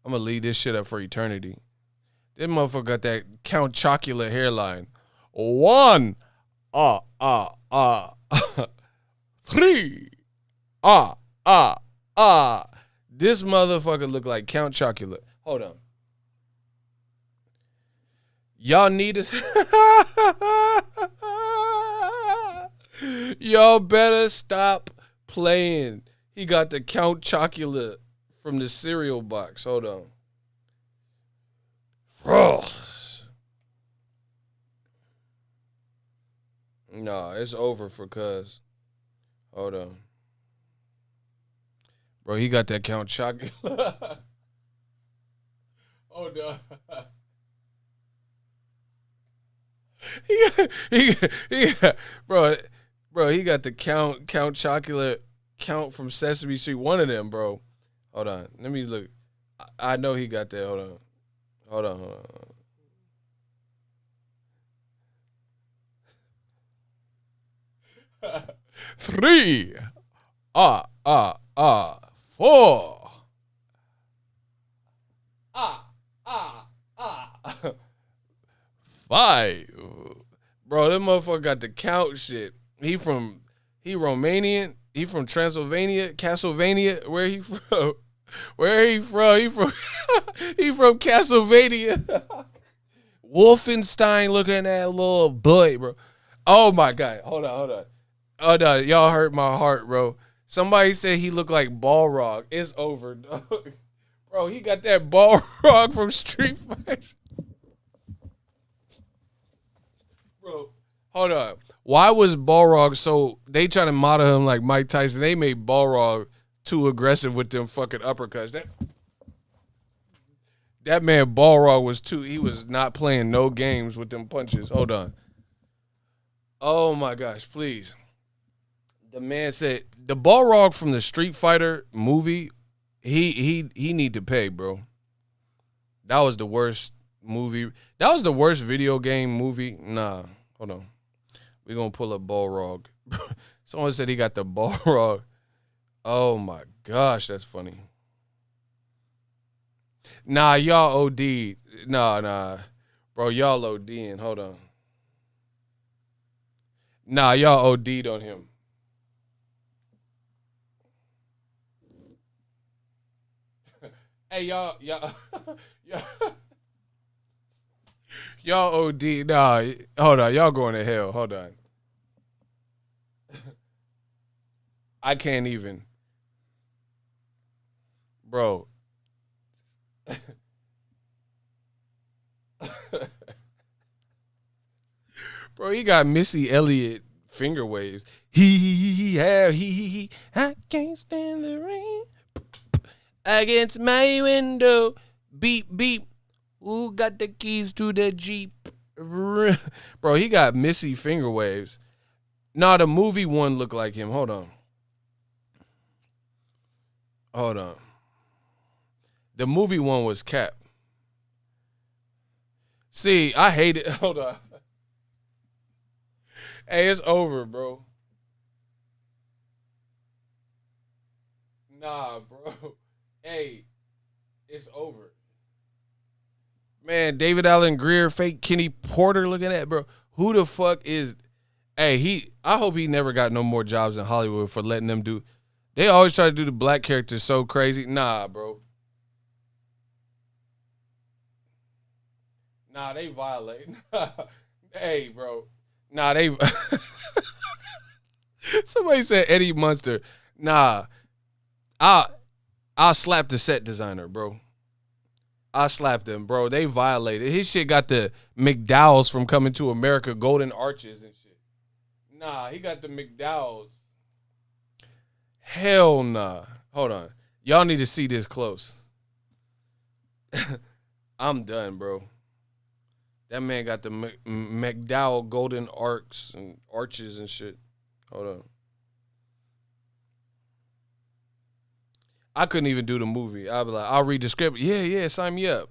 I'm gonna leave this shit up for eternity. This motherfucker got that Count Chocula hairline. 1, 3, This motherfucker look like Count Chocula. Hold on. Y'all need us. Y'all better stop playing. He got the Count Chocula from the cereal box. Hold on. Nah, it's over for cuz. Hold on. Bro, he got that Count Chocula. Hold on. Bro, he got the Count Chocula Count from Sesame Street. One of them, bro. Hold on. Let me look. I know he got that. Hold on. 3, 4, 5. Bro, that motherfucker got the Count shit. He Romanian. He from Transylvania, Castlevania. Where he from? Where he from? He from Castlevania. Wolfenstein looking at that little boy, bro. Oh my God. Hold on. Oh no, y'all hurt my heart, bro. Somebody said he looked like Balrog. It's over, dog. Bro, he got that Balrog from Street Fighter. Bro, hold on. Why was Balrog so... They trying to model him like Mike Tyson. They made Balrog too aggressive with them fucking uppercuts. That man Balrog was too... He was not playing no games with them punches. Hold on. Oh my gosh, please. The man said the Balrog from the Street Fighter movie, he need to pay, bro. That was the worst movie. That was the worst video game movie. Nah, hold on. We gonna pull up Balrog. Someone said he got the Balrog. Oh my gosh, that's funny. Nah, y'all OD'd. Nah. Bro, y'all OD'ing. Hold on. Nah, y'all OD'd on him. Hey, y'all, y'all, y'all OD. Nah, hold on. Y'all going to hell. Hold on. I can't even. Bro. Bro, he got Missy Elliott finger waves. He. I can't stand the rain against my window. Beep, beep. Who got the keys to the Jeep? Bro, he got Missy finger waves. Nah, the movie one looked like him. Hold on. The movie one was Cap. See, I hate it. Hold on. Hey, it's over, bro. Nah, bro. Hey, it's over. Man, David Allen Greer, fake Kenny Porter looking at, bro. Who the fuck is I hope he never got no more jobs in Hollywood for letting them do. They always try to do the black characters so crazy. Nah, bro. Nah, they violate. Hey, bro. Nah, they somebody said Eddie Munster. Nah. I'll slap the set designer, bro. I slapped them, bro. They violated. His shit got the McDowells from Coming to America, golden arches and shit. Nah, he got the McDowells. Hell nah. Hold on. Y'all need to see this close. I'm done, bro. That man got the McDowell golden arcs and arches and shit. Hold on. I couldn't even do the movie. I'd be like, I'll read the script. Yeah, sign me up.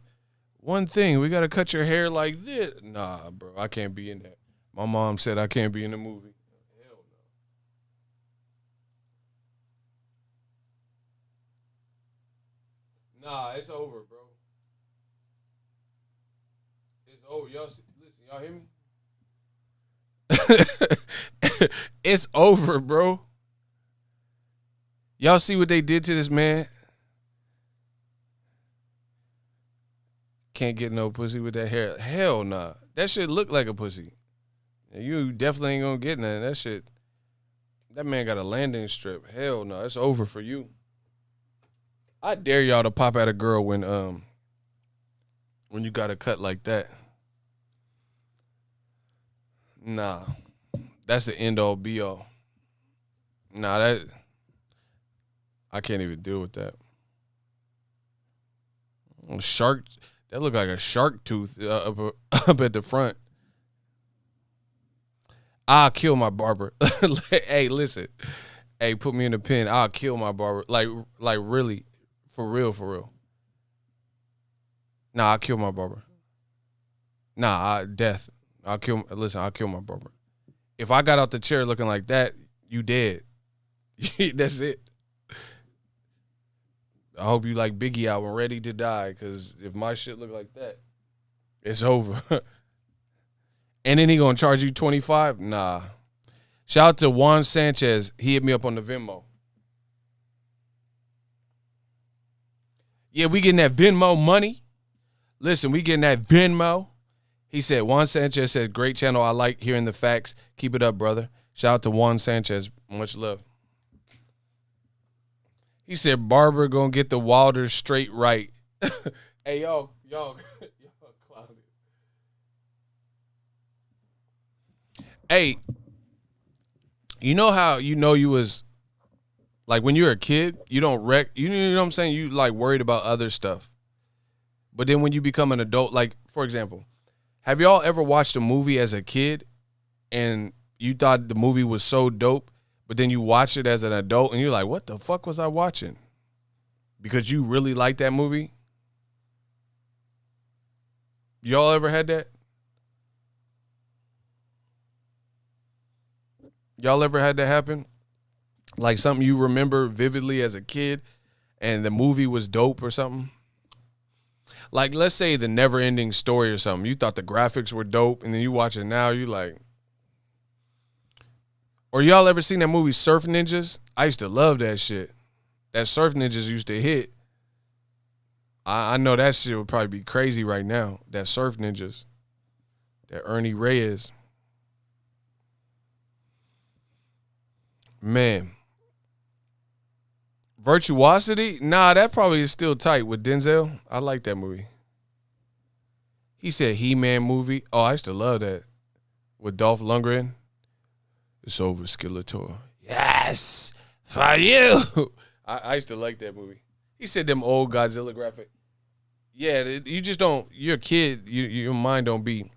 One thing, we got to cut your hair like this. Nah, bro, I can't be in that. My mom said I can't be in the movie. Hell no. Nah, it's over, bro. It's over. Listen, y'all hear me? It's over, bro. Y'all see what they did to this man? Can't get no pussy with that hair. Hell nah. That shit look like a pussy. You definitely ain't gonna get none. That shit. That man got a landing strip. Hell no. It's over for you. I dare y'all to pop at a girl when you got a cut like that. Nah. That's the end all be all. Nah, that I can't even deal with that. Shark, that look like a shark tooth up at the front. I'll kill my barber. Hey, listen. Hey, put me in the pen. I'll kill my barber. Like really, for real. Nah, I'll kill my barber. Nah, death. I'll kill. Listen, I'll kill my barber. If I got out the chair looking like that, you dead. That's it. I hope you like Biggie album, Ready to Die, because if my shit look like that, it's over. And then he gonna charge you 25? Nah. Shout out to Juan Sanchez. He hit me up on the Venmo. Yeah, we getting that Venmo money. Listen, we getting that Venmo. He said, Juan Sanchez said, great channel. I like hearing the facts. Keep it up, brother. Shout out to Juan Sanchez. Much love. He said, Barber gonna get the Wilder straight right. Hey, y'all clouded. Hey, you know how you was like when you're a kid, you don't you know what I'm saying? You like worried about other stuff. But then when you become an adult, like for example, have y'all ever watched a movie as a kid and you thought the movie was so dope, but then you watch it as an adult and you're like, what the fuck was I watching? Because you really like that movie. Y'all ever had that? Y'all ever had that happen? Like something you remember vividly as a kid and the movie was dope or something? Like, let's say The Never Ending Story or something. You thought the graphics were dope, and then you watch it now, you like. Or y'all ever seen that movie Surf Ninjas? I used to love that shit. That Surf Ninjas used to hit. I know that shit would probably be crazy right now. That Surf Ninjas. That Ernie Reyes. Man. Virtuosity? Nah, that probably is still tight with Denzel. I like that movie. He said He-Man movie. Oh, I used to love that. With Dolph Lundgren. It's over, Skeletor. Yes, for you. I used to like that movie. He said them old Godzilla graphic. Yeah, you just don't. You're a kid. Your mind don't be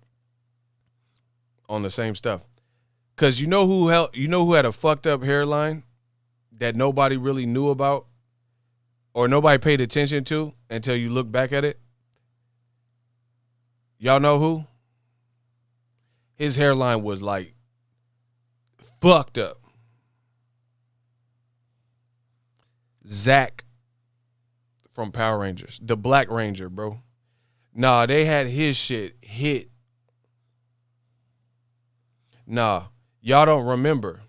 on the same stuff. Cause you know who had a fucked up hairline that nobody really knew about, or nobody paid attention to until you look back at it. Y'all know who? His hairline was like fucked up. Zach from Power Rangers. The Black Ranger, bro. Nah, they had his shit hit. Nah, y'all don't remember.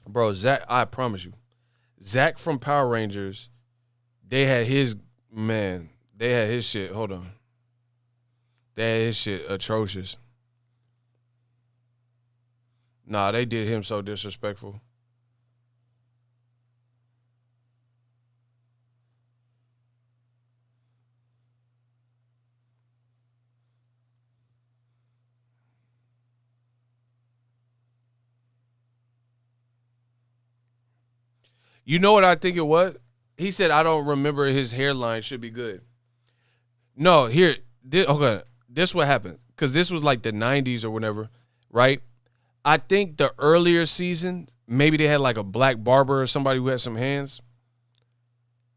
Bro, Zach, I promise you. Zach from Power Rangers, they had his, man, they had his shit. Hold on. They had his shit atrocious. Nah, they did him so disrespectful. You know what I think it was? He said, I don't remember his hairline should be good. No, here, okay, this what happened. Because this was like the 90s or whatever, right? I think the earlier season, maybe they had like a black barber or somebody who had some hands.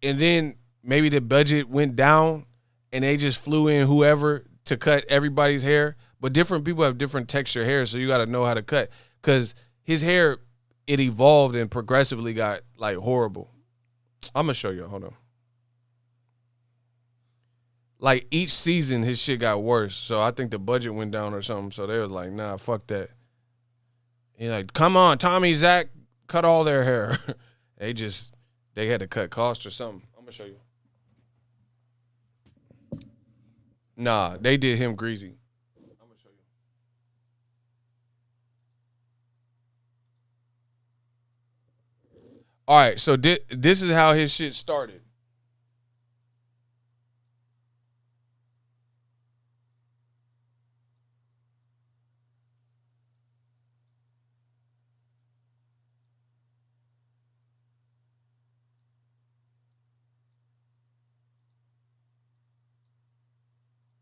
And then maybe the budget went down and they just flew in whoever to cut everybody's hair. But different people have different texture hair, so you got to know how to cut. Because his hair, it evolved and progressively got like horrible. I'm going to show you. Hold on. Like each season, his shit got worse. So I think the budget went down or something. So they was like, nah, fuck that. He's like, come on, Tommy, Zach, cut all their hair. they had to cut costs or something. I'm going to show you. Nah, they did him greasy. I'm going to show you. All right, so this is how his shit started.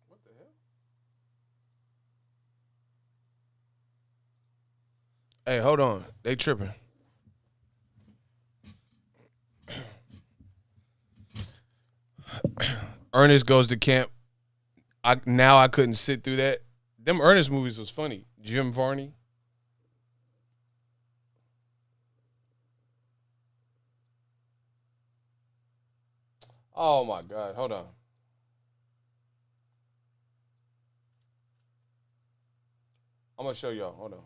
What the hell? Hey, hold on. They tripping. Ernest goes to camp. I couldn't sit through that. Them Ernest movies was funny. Jim Varney. Oh my God. Hold on. I'm gonna show y'all. Hold on.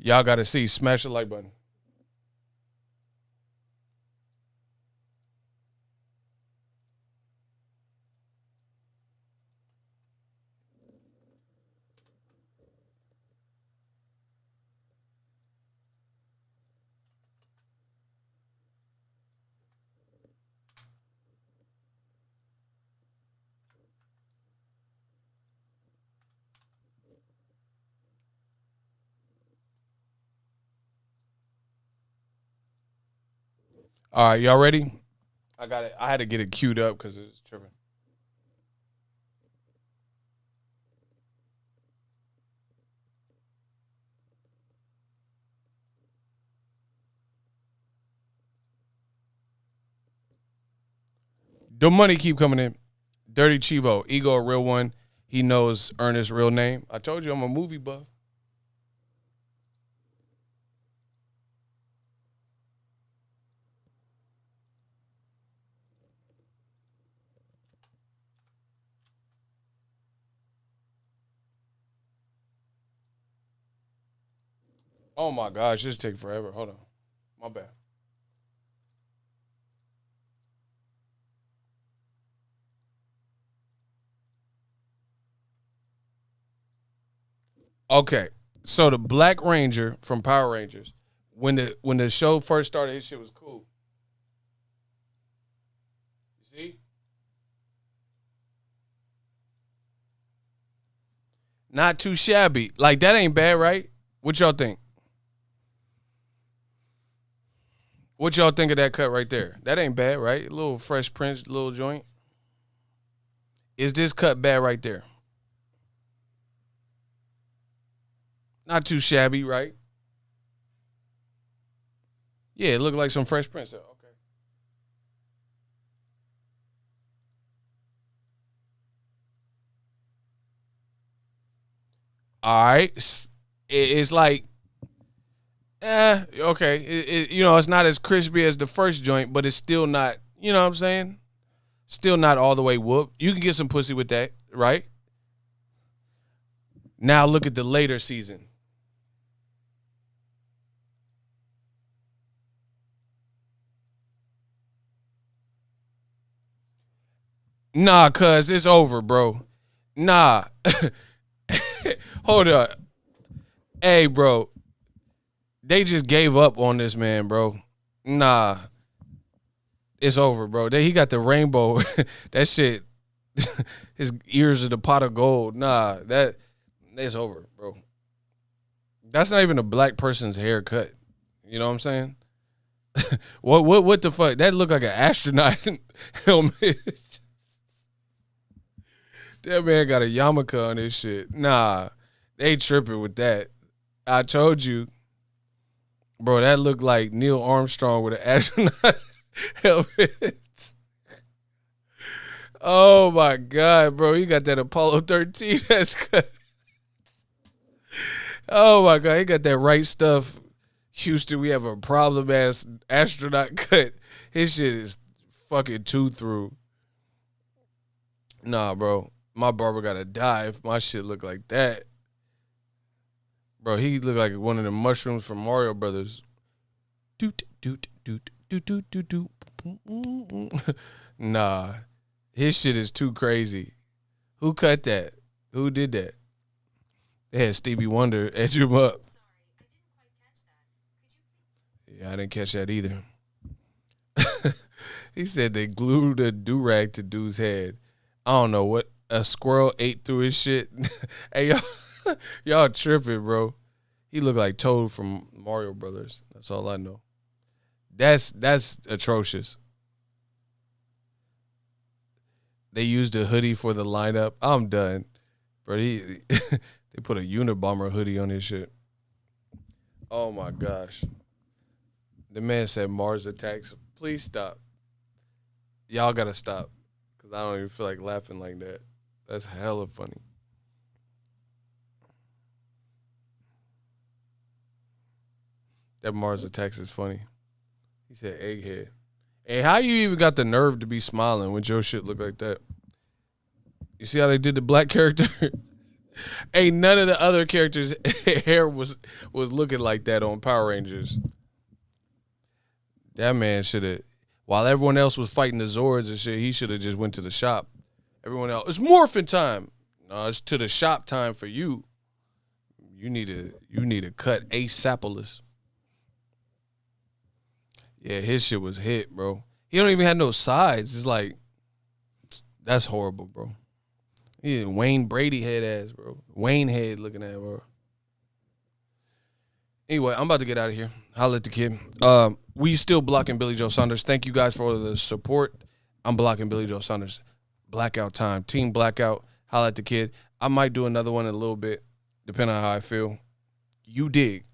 Y'all gotta see. Smash the like button. All right, y'all ready? I got it. I had to get it queued up because it's tripping. The money keep coming in. Dirty Chivo, Ego a real one. He knows Ernest's real name. I told you I'm a movie buff. Oh my gosh, this take forever. Hold on. My bad. Okay. So the Black Ranger from Power Rangers, when the show first started, his shit was cool. You see? Not too shabby. Like that ain't bad, right? What y'all think? What y'all think of that cut right there? That ain't bad, right? A little Fresh Prince, little joint. Is this cut bad right there? Not too shabby, right? Yeah, it looked like some Fresh Prince. Okay. All right. It's like, okay. It's not as crispy as the first joint, but it's still not, you know what I'm saying? Still not all the way whooped. You can get some pussy with that, right? Now look at the later season. Nah, cuz it's over, bro. Nah. Hold up. Hey, bro. They just gave up on this man, bro. Nah. It's over, bro. He got the rainbow. That shit. His ears are the pot of gold. Nah, that's over, bro. That's not even a black person's haircut. You know what I'm saying? What the fuck? That look like an astronaut helmet. That man got a yarmulke on his shit. Nah, they tripping with that. I told you, bro. That looked like Neil Armstrong with an astronaut helmet. Oh my god, bro! He got that Apollo 13. That's good. Oh my god, he got that right stuff. Houston, we have a problem ass astronaut cut. His shit is fucking two through. Nah, bro. My barber gotta die if my shit look like that. Bro, he look like one of the mushrooms from Mario Brothers. Doot, doot, doot, doot, doot, doot, doot. Nah. His shit is too crazy. Who cut that? Who did that? They had Stevie Wonder edge him up. Yeah, I didn't catch that either. He said they glued a do-rag to dude's head. I don't know what a squirrel ate through his shit. Hey, y'all tripping, bro. He looked like Toad from Mario Brothers. That's all I know. That's atrocious. They used a hoodie for the lineup. I'm done. Bro, they put a Unabomber hoodie on his shit. Oh my gosh. The man said Mars attacks. Please stop. Y'all gotta stop. Cause I don't even feel like laughing like that. That's hella funny. That Mars attacks is funny. He said egghead. Hey, how you even got the nerve to be smiling when your shit look like that? You see how they did the black character? Ain't none of the other characters' hair was looking like that on Power Rangers. That man should have, while everyone else was fighting the Zords and shit, he should have just went to the shop. Everyone else, it's morphin' time. No, it's to the shop time for you. You need to cut Asapolis. Yeah, his shit was hit, bro. He don't even have no sides. It's like, that's horrible, bro. He Wayne Brady head ass, bro. Wayne head looking at, bro. Anyway, I'm about to get out of here. Holla at the kid. We still blocking Billy Joe Saunders. Thank you guys for the support. I'm blocking Billy Joe Saunders. Blackout time. Team Blackout. Holla at the kid. I might do another one in a little bit, depending on how I feel. You dig.